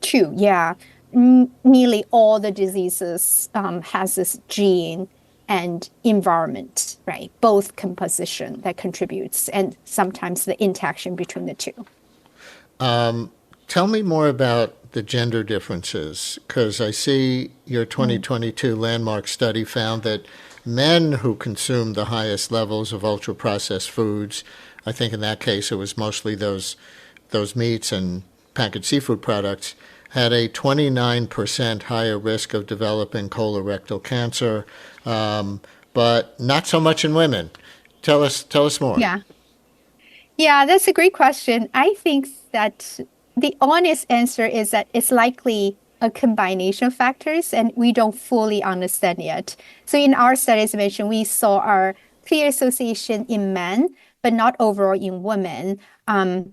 True, yeah. nearly all the diseases has this gene and environment, right? Both composition that contributes, and sometimes the interaction between the two. Tell me more about the gender differences, because I see your 2022 landmark study found that men who consume the highest levels of ultra-processed foods, I think in that case it was mostly those meats and packaged seafood products, had a 29% higher risk of developing colorectal cancer, but not so much in women. Tell us more. Yeah, that's a great question. I think that the honest answer is that it's likely a combination of factors, and we don't fully understand yet. So in our study, as mentioned, we saw our clear association in men, but not overall in women. I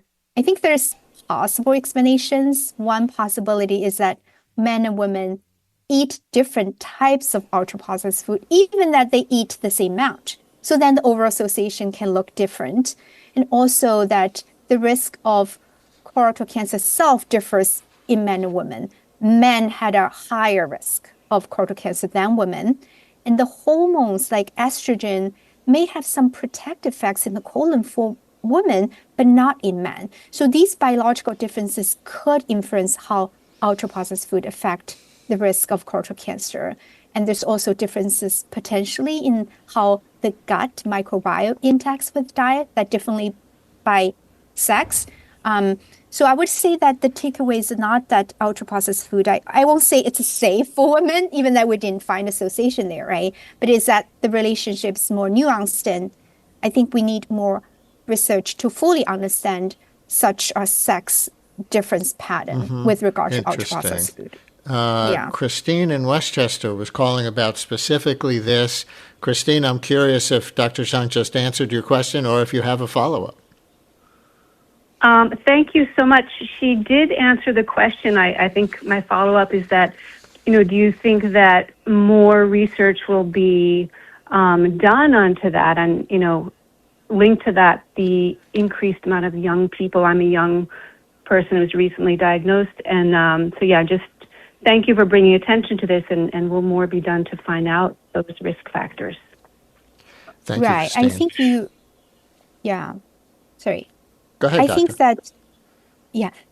think there's possible explanations. One possibility is that men and women eat different types of ultra-processed food, even that they eat the same amount. So then the overall association can look different. And also that the risk of colorectal cancer itself differs in men and women. Men had a higher risk of colorectal cancer than women. And the hormones like estrogen may have some protective effects in the colon for women, but not in men. So these biological differences could influence how ultra-processed food affect the risk of colorectal cancer. And there's also differences potentially in how the gut microbiome interacts with diet, that differently by sex. So I would say that the takeaway is not that ultra-processed food, I won't say it's safe for women, even though we didn't find association there, right? But is that the relationship's more nuanced, and I think we need more research to fully understand such a sex difference pattern with regard to ultra-processed food. Christine in Westchester was calling about specifically this. Christine, I'm curious if Dr. Zhang just answered your question or if you have a follow-up. Thank you so much. She did answer the question. I think my follow-up is that, do you think that more research will be done onto that and, linked to that, the increased amount of young people? I'm a young person who was recently diagnosed. And just thank you for bringing attention to this, and will more be done to find out those risk factors? Thank you, Christine. I think sorry. Go ahead, Doctor. Think that,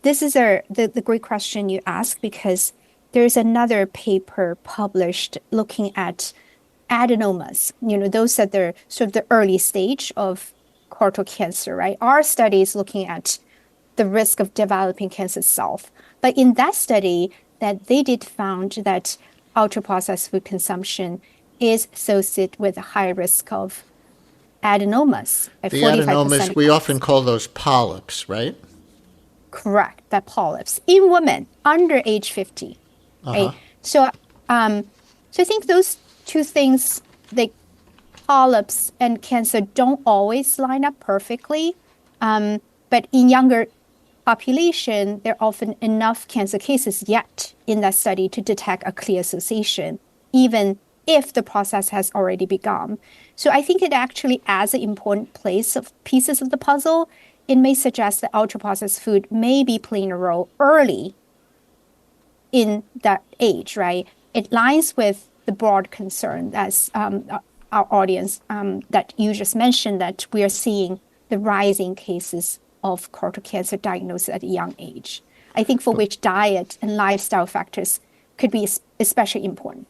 this is the great question you ask, because there's another paper published looking at adenomas, those at the sort of the early stage of colorectal cancer, right? Our study is looking at the risk of developing cancer itself. But in that study, that they did found that ultra-processed food consumption is associated with a high risk of adenomas. The adenomas, we often call those polyps, right? Correct, that polyps in women under age 50. Right? So I think those two things, like polyps and cancer, don't always line up perfectly. But in younger population, there are often enough cancer cases yet in that study to detect a clear association, even if the process has already begun. So I think it actually adds an important pieces of the puzzle. It may suggest that ultra-processed food may be playing a role early in that age, right? It lines with the broad concern as our audience that you just mentioned, that we are seeing the rising cases of colorectal cancer diagnosis at a young age. I think for which diet and lifestyle factors could be especially important.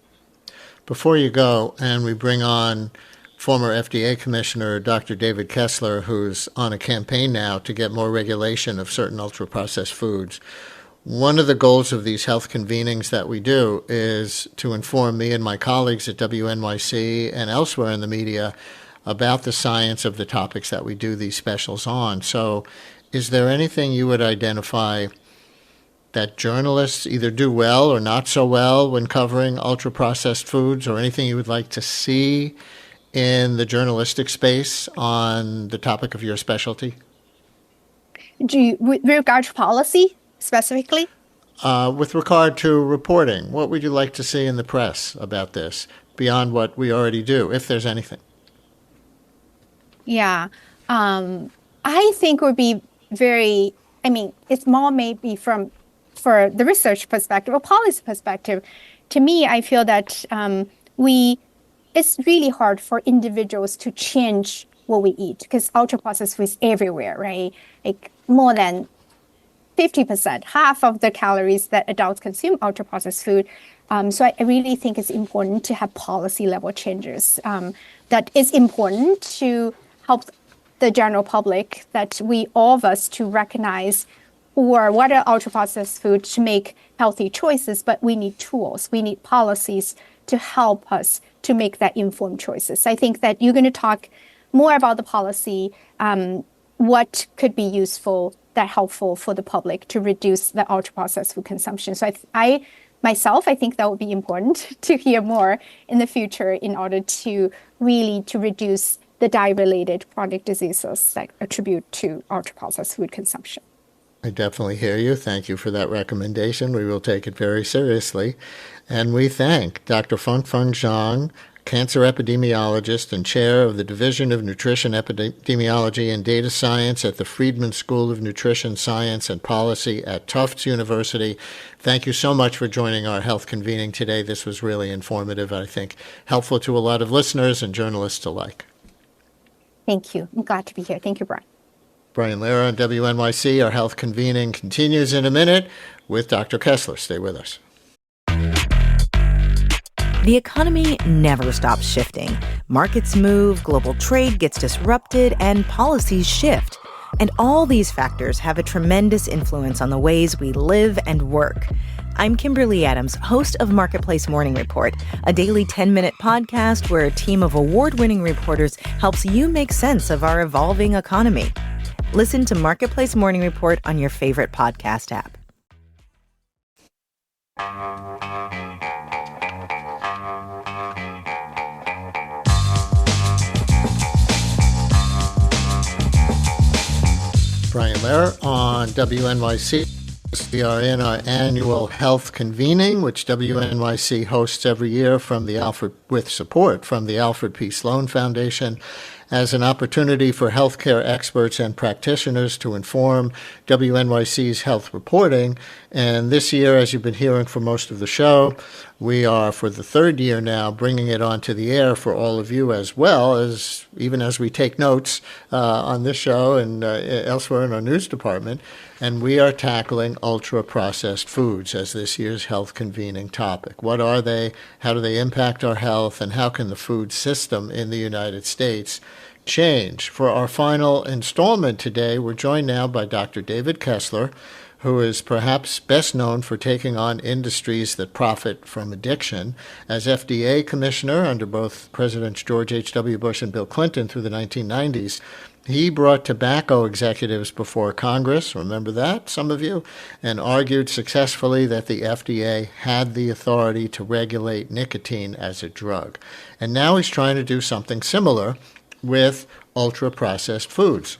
Before you go, and we bring on former FDA Commissioner Dr. David Kessler, who's on a campaign now to get more regulation of certain ultra-processed foods. One of the goals of these health convenings that we do is to inform me and my colleagues at WNYC and elsewhere in the media about the science of the topics that we do these specials on. So is there anything you would identify that journalists either do well or not so well when covering ultra-processed foods, or anything you would like to see in the journalistic space on the topic of your specialty? With regard to policy specifically? With regard to reporting, what would you like to see in the press about this, beyond what we already do, if there's anything? Yeah. I think would be it's more maybe from for the research perspective or policy perspective, to me, I feel that it's really hard for individuals to change what we eat because ultra-processed food is everywhere, right? Like more than 50%, half of the calories that adults consume ultra-processed food. So I really think it's important to have policy level changes. That is important to help the general public, that all of us to recognize or what are ultra-processed food to make healthy choices, but we need tools, we need policies to help us to make that informed choices. I think that you're going to talk more about the policy, what could be useful, that helpful for the public to reduce the ultra-processed food consumption. So I think that would be important to hear more in the future in order to really to reduce the diet-related chronic diseases that attribute to ultra-processed food consumption. I definitely hear you. Thank you for that recommendation. We will take it very seriously. And we thank Dr. Fengfeng Zhang, cancer epidemiologist and chair of the Division of Nutrition Epidemiology and Data Science at the Friedman School of Nutrition Science and Policy at Tufts University. Thank you so much for joining our health convening today. This was really informative, I think, helpful to a lot of listeners and journalists alike. Thank you. I'm glad to be here. Thank you, Brian. Brian Lehrer on WNYC. Our health convening continues in a minute with Dr. Kessler. Stay with us. The economy never stops shifting. Markets move, global trade gets disrupted, and policies shift. And all these factors have a tremendous influence on the ways we live and work. I'm Kimberly Adams, host of Marketplace Morning Report, a daily 10-minute podcast where a team of award-winning reporters helps you make sense of our evolving economy. Listen to Marketplace Morning Report on your favorite podcast app. Brian Lehrer on WNYC. We are in our annual health convening, which WNYC hosts every year with support from the Alfred P. Sloan Foundation, as an opportunity for healthcare experts and practitioners to inform WNYC's health reporting. And this year, as you've been hearing for most of the show, we are, for the third year now, bringing it onto the air for all of you, as well as even as we take notes on this show and elsewhere in our news department. And we are tackling ultra-processed foods as this year's health convening topic. What are they? How do they impact our health? And how can the food system in the United States change? For our final installment today, we're joined now by Dr. David Kessler, who is perhaps best known for taking on industries that profit from addiction. As FDA commissioner under both Presidents George H.W. Bush and Bill Clinton through the 1990s, he brought tobacco executives before Congress, remember that, some of you, and argued successfully that the FDA had the authority to regulate nicotine as a drug. And now he's trying to do something similar with ultra-processed foods.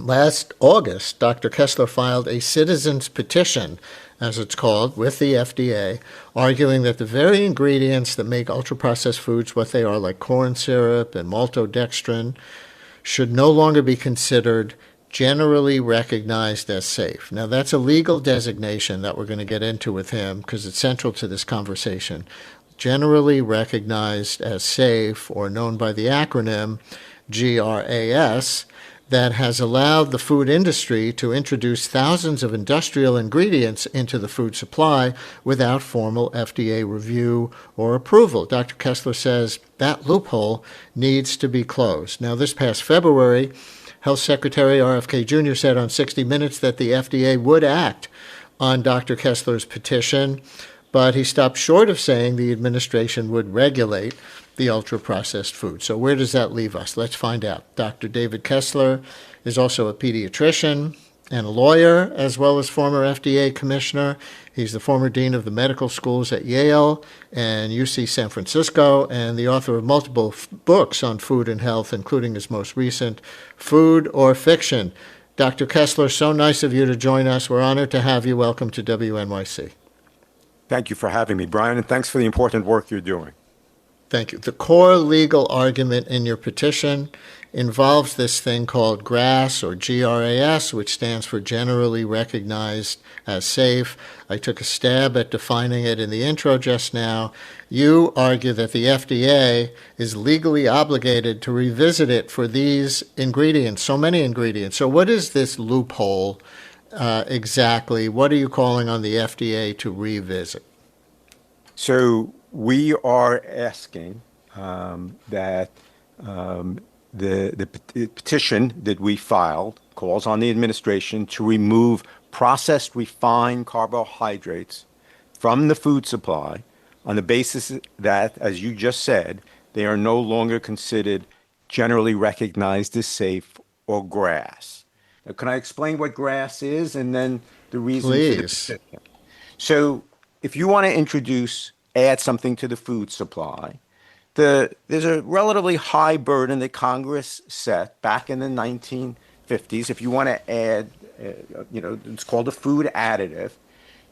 Last August, Dr. Kessler filed a citizen's petition, as it's called, with the FDA, arguing that the very ingredients that make ultra-processed foods what they are, like corn syrup and maltodextrin, should no longer be considered generally recognized as safe. Now, that's a legal designation that we're going to get into with him because it's central to this conversation. Generally recognized as safe, or known by the acronym GRAS, that has allowed the food industry to introduce thousands of industrial ingredients into the food supply without formal FDA review or approval. Dr. Kessler says that loophole needs to be closed. Now, this past February, Health Secretary RFK Jr. said on 60 Minutes that the FDA would act on Dr. Kessler's petition, but he stopped short of saying the administration would regulate the ultra-processed food. So where does that leave us? Let's find out. Dr. David Kessler is also a pediatrician and a lawyer, as well as former FDA commissioner. He's the former dean of the medical schools at Yale and UC San Francisco, and the author of multiple books on food and health, including his most recent, Food or Fiction. Dr. Kessler, so nice of you to join us. We're honored to have you. Welcome to WNYC. Thank you for having me, Brian, and thanks for the important work you're doing. Thank you. The core legal argument in your petition involves this thing called GRAS, or GRAS, which stands for Generally Recognized as Safe. I took a stab at defining it in the intro just now. You argue that the FDA is legally obligated to revisit it for these ingredients, so many ingredients. So what is this loophole exactly? What are you calling on the FDA to revisit? So we are asking that the petition that we filed calls on the administration to remove processed refined carbohydrates from the food supply on the basis that, as you just said, they are no longer considered generally recognized as safe or GRAS. Now, can I explain what GRAS is and then the reason for the petition? So if you want to add something to the food supply, there's a relatively high burden that Congress set back in the 1950s. If you want to add, it's called a food additive,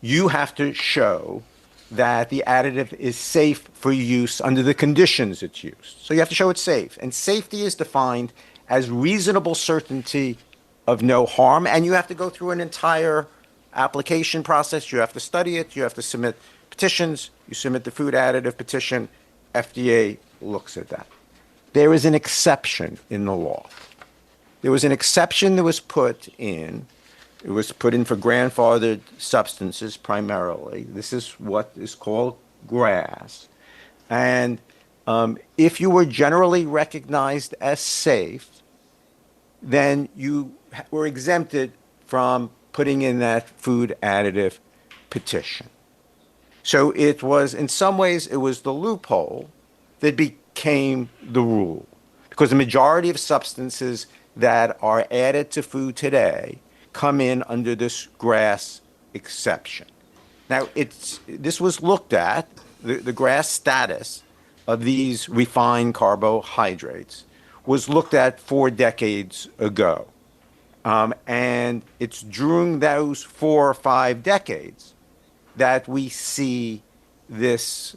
you have to show that the additive is safe for use under the conditions it's used. So you have to show it's safe. And safety is defined as reasonable certainty of no harm. And you have to go through an entire application process. You have to study it. You have to submit petitions. You submit the food additive petition. FDA looks at that. There is an exception in the law. There was an exception that was put in. It was put in for grandfathered substances primarily. This is what is called GRAS. And if you were generally recognized as safe, then you were exempted from putting in that food additive petition. So it was, in some ways, it was the loophole that became the rule. Because the majority of substances that are added to food today come in under this GRAS exception. Now, this was looked at, the GRAS status of these refined carbohydrates was looked at 4 decades ago. And it's during those 4 or 5 decades that we see this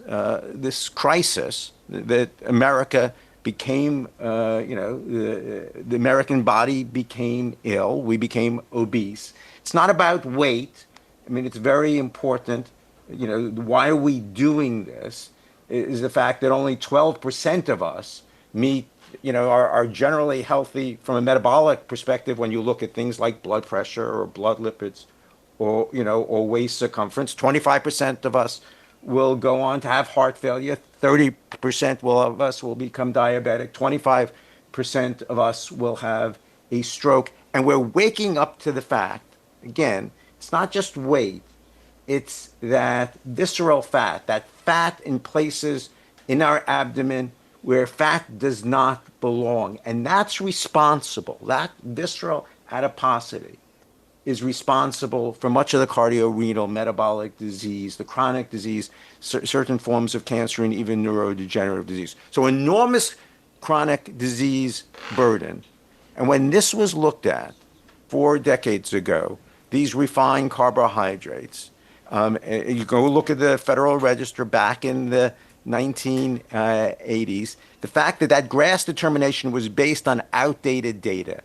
crisis that America became, the American body became ill. We became obese. It's not about weight. I mean, it's very important. Why are we doing this? Is the fact that only 12% of us are generally healthy from a metabolic perspective when you look at things like blood pressure or blood lipids or waist circumference. 25% of us will go on to have heart failure. 30% of us will become diabetic. 25% of us will have a stroke. And we're waking up to the fact, again, it's not just weight. It's that visceral fat, that fat in places in our abdomen where fat does not belong. And that's responsible. That visceral adiposity is responsible for much of the cardiorenal metabolic disease, the chronic disease, certain forms of cancer, and even neurodegenerative disease. So enormous chronic disease burden. And when this was looked at 4 decades ago, these refined carbohydrates, you go look at the Federal Register back in the 1980s, the fact that GRAS determination was based on outdated data.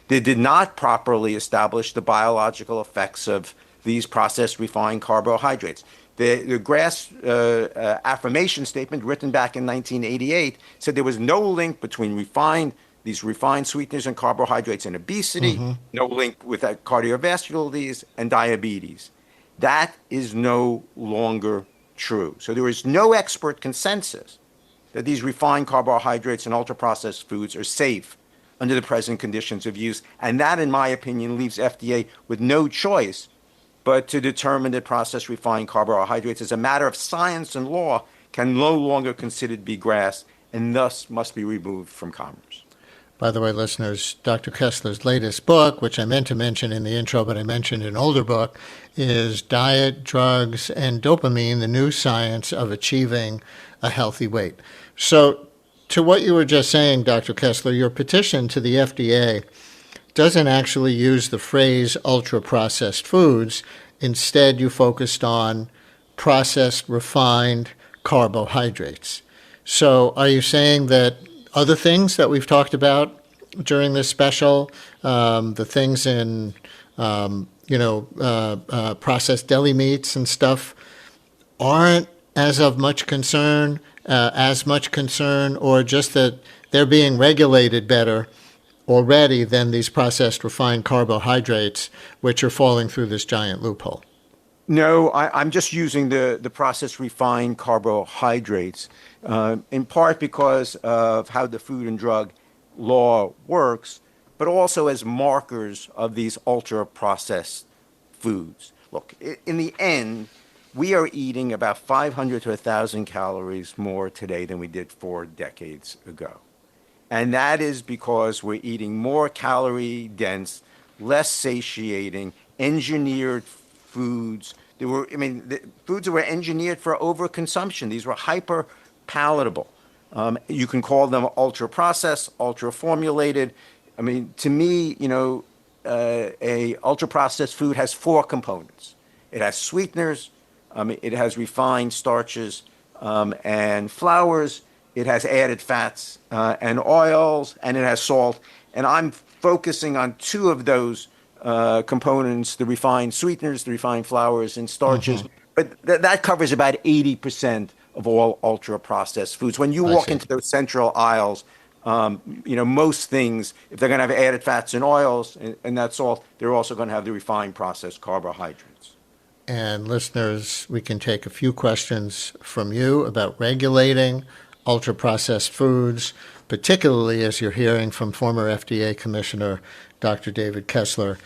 They did not properly establish the biological effects of these processed refined carbohydrates. The GRAS affirmation statement written back in 1988 said there was no link between these refined sweeteners and carbohydrates and obesity, no link with cardiovascular disease and diabetes. That is no longer true. So there is no expert consensus that these refined carbohydrates and ultra-processed foods are safe under the present conditions of use. And that, in my opinion, leaves FDA with no choice but to determine that processed refined carbohydrates, as a matter of science and law, can no longer considered to be GRAS and thus must be removed from commerce. By the way, listeners, Dr. Kessler's latest book, which I meant to mention in the intro, but I mentioned an older book, is Diet, Drugs, and Dopamine, the New Science of Achieving a Healthy Weight. So to what you were just saying, Dr. Kessler, your petition to the FDA doesn't actually use the phrase ultra-processed foods. Instead, you focused on processed, refined carbohydrates. So are you saying that other things that we've talked about during this special, the things in, processed deli meats and stuff, aren't as much concern, or just that they're being regulated better already than these processed refined carbohydrates, which are falling through this giant loophole? No, I'm just using the processed refined carbohydrates, in part because of how the Food and Drug Law works, but also as markers of these ultra-processed foods. Look, in the end, we are eating about 500 to 1,000 calories more today than we did 4 decades ago. And that is because we're eating more calorie dense, less satiating, engineered foods. The foods that were engineered for overconsumption. These were hyper palatable. You can call them ultra processed, ultra formulated. To me, a ultra processed food has 4 components. It has sweeteners, it has refined starches and flours. It has added fats and oils, and it has salt. And I'm focusing on 2 of those components, the refined sweeteners, the refined flours and starches. But that covers about 80% of all ultra-processed foods. When you walk into those central aisles, most things, if they're going to have added fats and oils and that salt, they're also going to have the refined processed carbohydrates. And listeners, we can take a few questions from you about regulating ultra-processed foods, particularly as you're hearing from former FDA Commissioner Dr. David Kessler,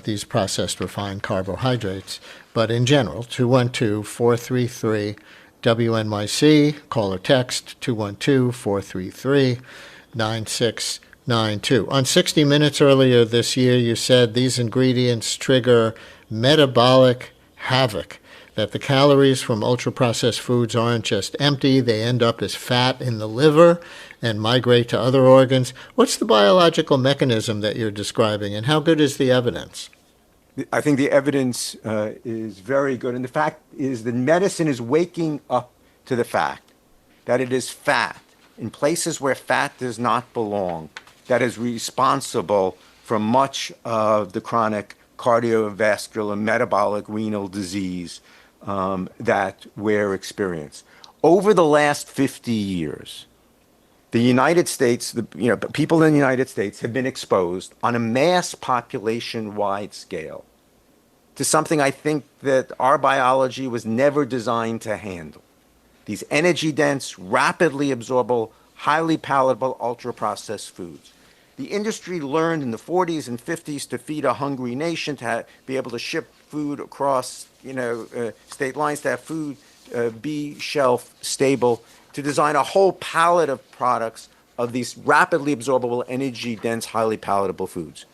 these processed refined carbohydrates. But in general, 212-433-WNYC, call or text 212-433-9692. On 60 Minutes earlier this year, you said these ingredients trigger metabolic havoc, that the calories from ultra-processed foods aren't just empty, they end up as fat in the liver and migrate to other organs. What's the biological mechanism that you're describing, and how good is the evidence? I think the evidence is very good, and the fact is that medicine is waking up to the fact that it is fat in places where fat does not belong that is responsible for much of the chronic cardiovascular, metabolic, renal disease that we're experiencing. Over the last 50 years, the United States, people in the United States have been exposed on a mass population-wide scale to something I think that our biology was never designed to handle. These energy-dense, rapidly absorbable, highly palatable, ultra-processed foods. The industry learned in the 40s and 50s to feed a hungry nation, to be able to ship food across, state lines, to have food be shelf stable, to design a whole palette of products of these rapidly absorbable, energy-dense, highly palatable foods.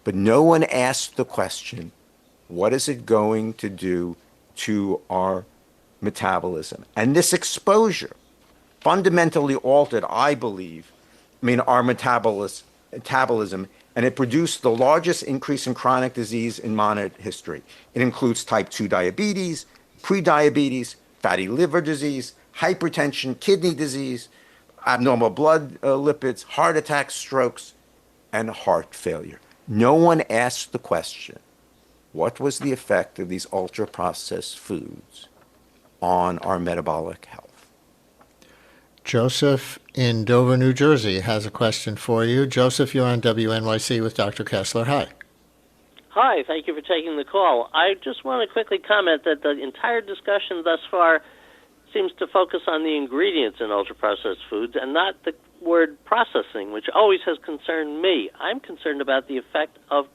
But no one asked the question, what is it going to do to our metabolism? And this exposure fundamentally altered, I believe, our metabolism, and it produced the largest increase in chronic disease in modern history. It includes type 2 diabetes, prediabetes, fatty liver disease, hypertension, kidney disease, abnormal blood lipids, heart attacks, strokes, and heart failure. No one asked the question, what was the effect of these ultra-processed foods on our metabolic health? Joseph in Dover, New Jersey, has a question for you. Joseph, you're on WNYC with Dr. Kessler. Hi. Hi, thank you for taking the call. I just want to quickly comment that the entire discussion thus far seems to focus on the ingredients in ultra-processed foods and not the word processing, which always has concerned me. I'm concerned about the effect of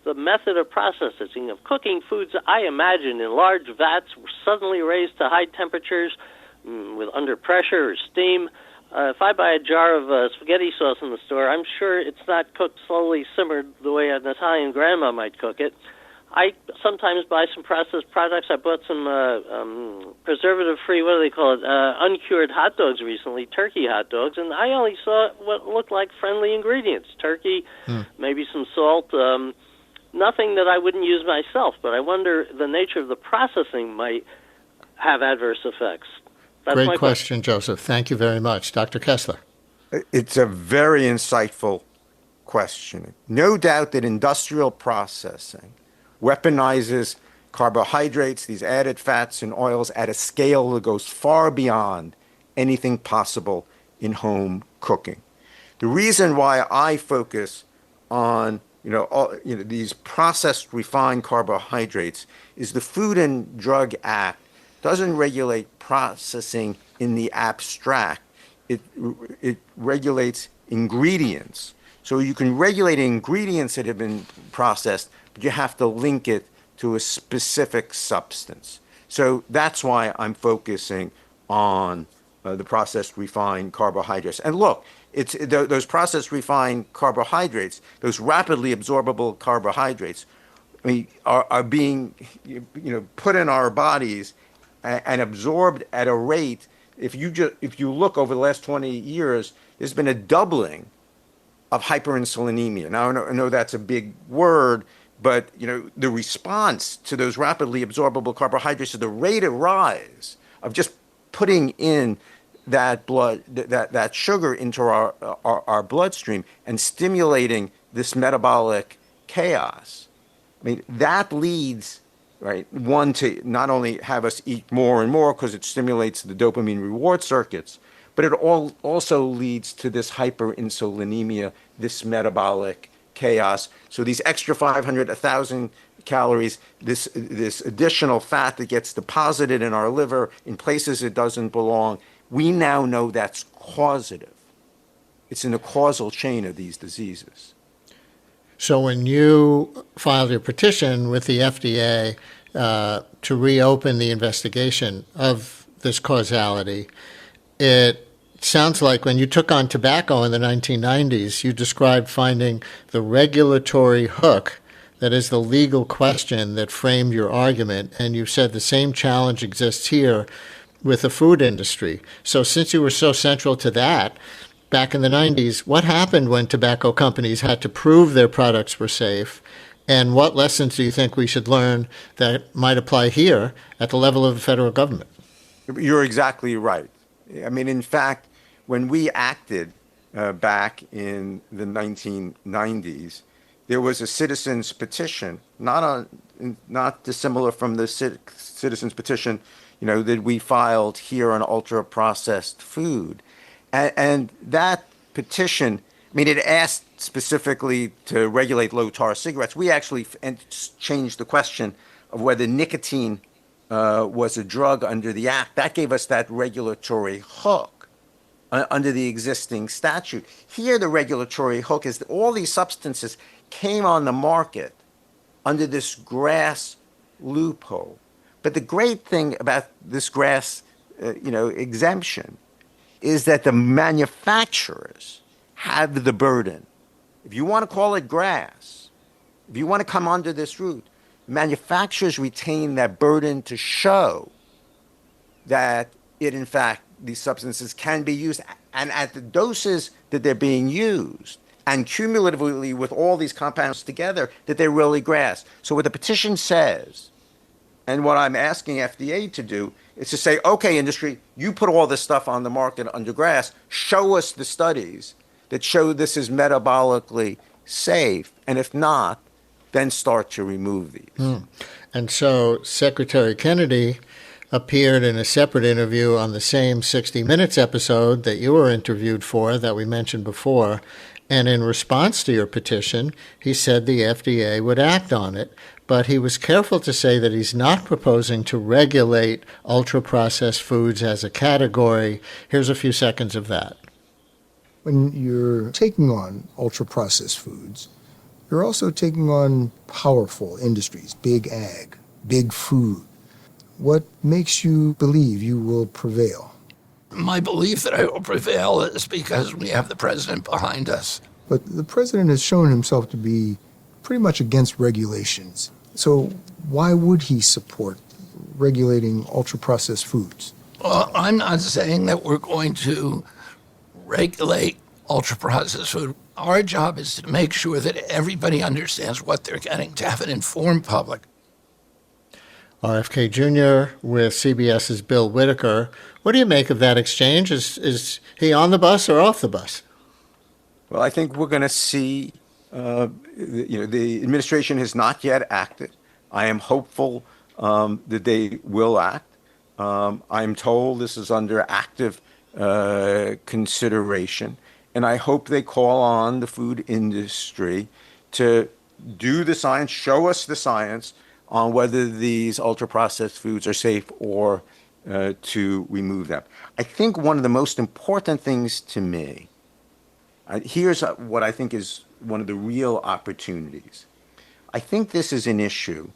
the method of processing, of cooking foods, I imagine, in large vats, suddenly raised to high temperatures, with under pressure or steam. If I buy a jar of spaghetti sauce in the store, I'm sure it's not cooked slowly, simmered the way an Italian grandma might cook it. I sometimes buy some processed products. I bought some preservative-free, what do they call it, uncured hot dogs recently, turkey hot dogs, and I only saw what looked like friendly ingredients, turkey, maybe some salt, nothing that I wouldn't use myself, but I wonder the nature of the processing might have adverse effects. Great my question, Joseph. Thank you very much. Dr. Kessler. It's a very insightful question. No doubt that industrial processing weaponizes carbohydrates, these added fats and oils, at a scale that goes far beyond anything possible in home cooking. The reason why I focus on these processed refined carbohydrates is the Food and Drug Act doesn't regulate processing in the abstract. It regulates ingredients. So you can regulate ingredients that have been processed, but you have to link it to a specific substance. So that's why I'm focusing on the processed refined carbohydrates. And look, it's those processed refined carbohydrates, those rapidly absorbable carbohydrates, are being put in our bodies and absorbed at a rate. If you look over the last 20 years, there's been a doubling of hyperinsulinemia. Now I know that's a big word, but the response to those rapidly absorbable carbohydrates, the rate of rise of just putting in that that sugar into our bloodstream and stimulating this metabolic chaos. I mean, that leads, right, one, to not only have us eat more and more because it stimulates the dopamine reward circuits, but it also leads to this hyperinsulinemia, this metabolic chaos. So these extra 500, 1,000 calories, this additional fat that gets deposited in our liver in places it doesn't belong, we now know that's causative. It's in the causal chain of these diseases. So when you filed your petition with the FDA to reopen the investigation of this causality, it sounds like when you took on tobacco in the 1990s, you described finding the regulatory hook, that is the legal question that framed your argument, and you said the same challenge exists here with the food industry. So since you were so central to that, back in the 90s, what happened when tobacco companies had to prove their products were safe? And what lessons do you think we should learn that might apply here at the level of the federal government? You're exactly right. I mean, in fact, when we acted back in the 1990s, there was a citizens' petition, not dissimilar from the citizens' petition, that we filed here on ultra-processed food. And that petition, I mean, it asked specifically to regulate low-tar cigarettes. We actually changed the question of whether nicotine was a drug under the act. That gave us that regulatory hook under the existing statute. Here, the regulatory hook is that all these substances came on the market under this GRAS loophole. But the great thing about this GRAS, exemption is that the manufacturers have the burden. If you want to call it GRAS, if you want to come under this route, manufacturers retain that burden to show that in fact, these substances can be used and at the doses that they're being used, and cumulatively with all these compounds together, that they're really GRAS. So what the petition says, and what I'm asking FDA to do, is to say, okay, industry, you put all this stuff on the market under GRAS, show us the studies that show this is metabolically safe, and if not, then start to remove these. And so Secretary Kennedy appeared in a separate interview on the same 60 Minutes episode that you were interviewed for that we mentioned before. And in response to your petition, he said the FDA would act on it, but he was careful to say that he's not proposing to regulate ultra-processed foods as a category. Here's a few seconds of that. When you're taking on ultra-processed foods, you're also taking on powerful industries, big ag, big food. What makes you believe you will prevail? My belief that I will prevail is because we have the president behind us. But the president has shown himself to be pretty much against regulations. So why would he support regulating ultra-processed foods? Well, I'm not saying that we're going to regulate ultra-processed food. Our job is to make sure that everybody understands what they're getting, to have an informed public. RFK Jr. with CBS's Bill Whitaker What do you make of that exchange? Is he on the bus or off the bus? Well, I think we're going to see, the administration has not yet acted. I am hopeful that they will act. I'm told this is under active consideration, and I hope they call on the food industry to do the science, show us the science on whether these ultra-processed foods are safe or to remove them. I think one of the most important things to me, here's what I think is one of the real opportunities. I think this is an issue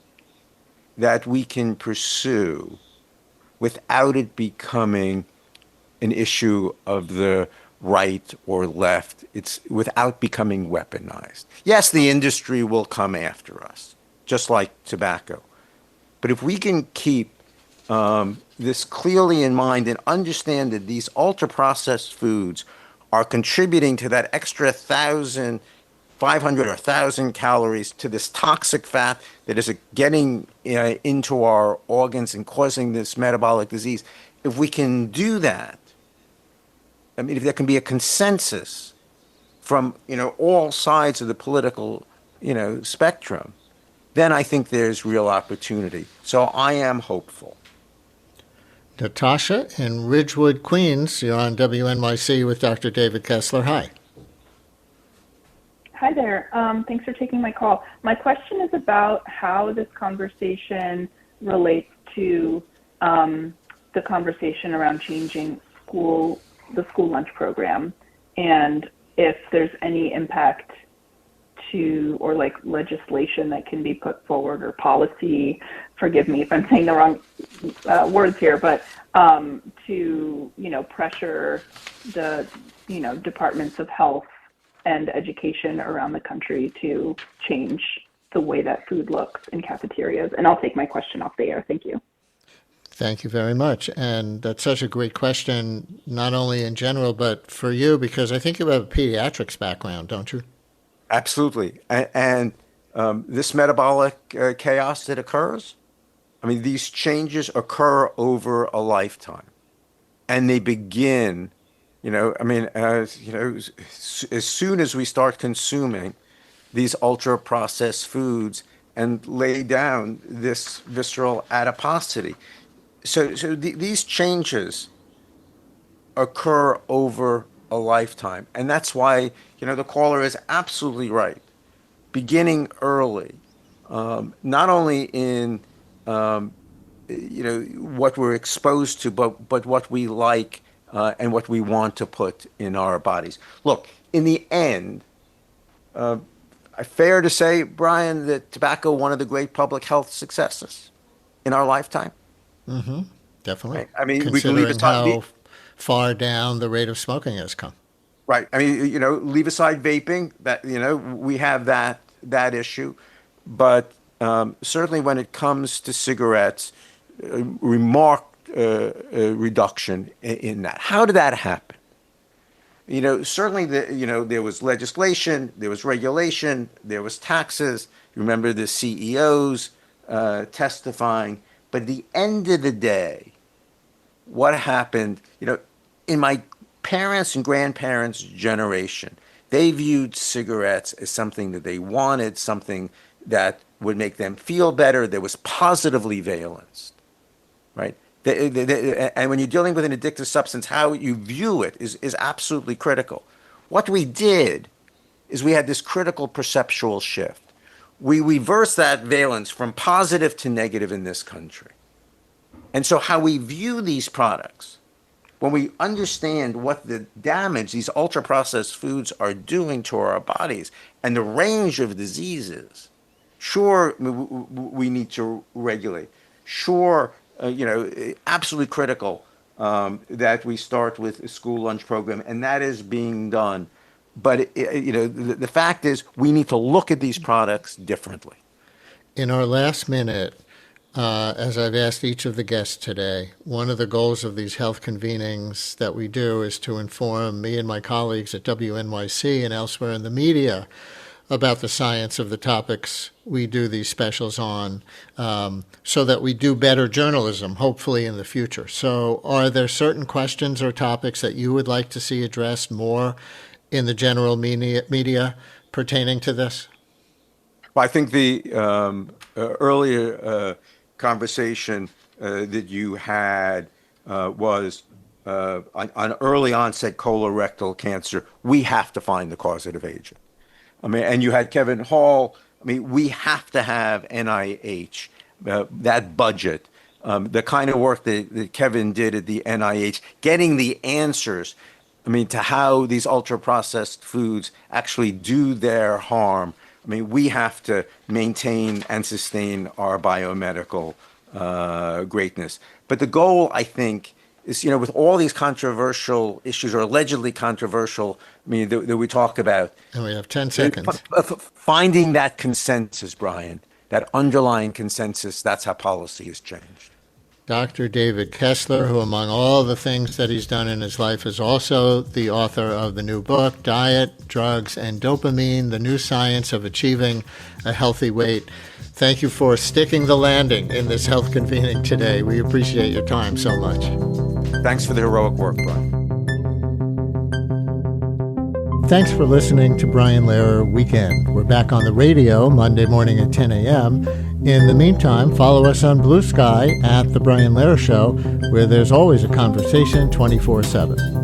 that we can pursue without it becoming an issue of the right or left. It's without becoming weaponized. Yes, the industry will come after us, just like tobacco. But if we can keep this clearly in mind and understand that these ultra-processed foods are contributing to that extra 1,500 or 1,000 calories to this toxic fat that is getting into our organs and causing this metabolic disease. If we can do that, I mean, if there can be a consensus from all sides of the political spectrum, then I think there's real opportunity. So I am hopeful. Natasha in Ridgewood, Queens, you're on WNYC with Dr. David Kessler. Hi. Hi there. Thanks for taking my call. My question is about how this conversation relates to the conversation around changing the school lunch program, and if there's any impact to, or like legislation that can be put forward or policy, forgive me if I'm saying the wrong words here, but to, pressure the, departments of health and education around the country to change the way that food looks in cafeterias. And I'll take my question off the air. Thank you. Thank you very much. And that's such a great question, not only in general, but for you, because I think you have a pediatrics background, don't you? Absolutely. And this metabolic chaos that occurs, I mean, these changes occur over a lifetime. And they begin, as soon as we start consuming these ultra-processed foods and lay down this visceral adiposity. So these changes occur over a lifetime. And that's why, the caller is absolutely right. Beginning early, not only in, what we're exposed to, but what we like and what we want to put in our bodies. Look, in the end, fair to say, Brian, that tobacco, one of the great public health successes in our lifetime? Mm-hmm. Definitely. Right. I mean, considering we can leave aside how far down the rate of smoking has come. Right. I mean, leave aside vaping, that, we have that issue. But certainly when it comes to cigarettes, remarked reduction in that. How did that happen? Certainly, there was legislation, there was regulation, there was taxes. Remember the CEOs testifying. But at the end of the day, what happened, in my parents' and grandparents' generation, they viewed cigarettes as something that they wanted, something that would make them feel better. There was positively valenced, right? And when you're dealing with an addictive substance, how you view it is absolutely critical. What we did is we had this critical perceptual shift. We reversed that valence from positive to negative in this country. And so how we view these products, when we understand what the damage these ultra-processed foods are doing to our bodies and the range of diseases, sure, we need to regulate. Sure, absolutely critical that we start with a school lunch program, and that is being done. But, the fact is we need to look at these products differently. In our last minute, as I've asked each of the guests today, one of the goals of these health convenings that we do is to inform me and my colleagues at WNYC and elsewhere in the media about the science of the topics we do these specials on, so that we do better journalism, hopefully in the future. So are there certain questions or topics that you would like to see addressed more in the general media pertaining to this? Well, I think the earlier conversation that you had was on early onset colorectal cancer. We have to find the causative agent. I mean, and you had Kevin Hall. I mean, we have to have NIH, that budget, the kind of work that Kevin did at the NIH, getting the answers, I mean, to how these ultra-processed foods actually do their harm. I mean, we have to maintain and sustain our biomedical greatness. But the goal, I think, is, with all these controversial issues, or allegedly controversial, I mean, that we talk about. And we have 10 seconds. Finding that consensus, Brian, that underlying consensus, that's how policy is changed. Dr. David Kessler, who among all the things that he's done in his life is also the author of the new book, Diet, Drugs, and Dopamine, The New Science of Achieving a Healthy Weight. Thank you for sticking the landing in this health convening today. We appreciate your time so much. Thanks for the heroic work, Brian. Thanks for listening to Brian Lehrer Weekend. We're back on the radio Monday morning at 10 a.m. In the meantime, follow us on Blue Sky at The Brian Lehrer Show, where there's always a conversation 24/7.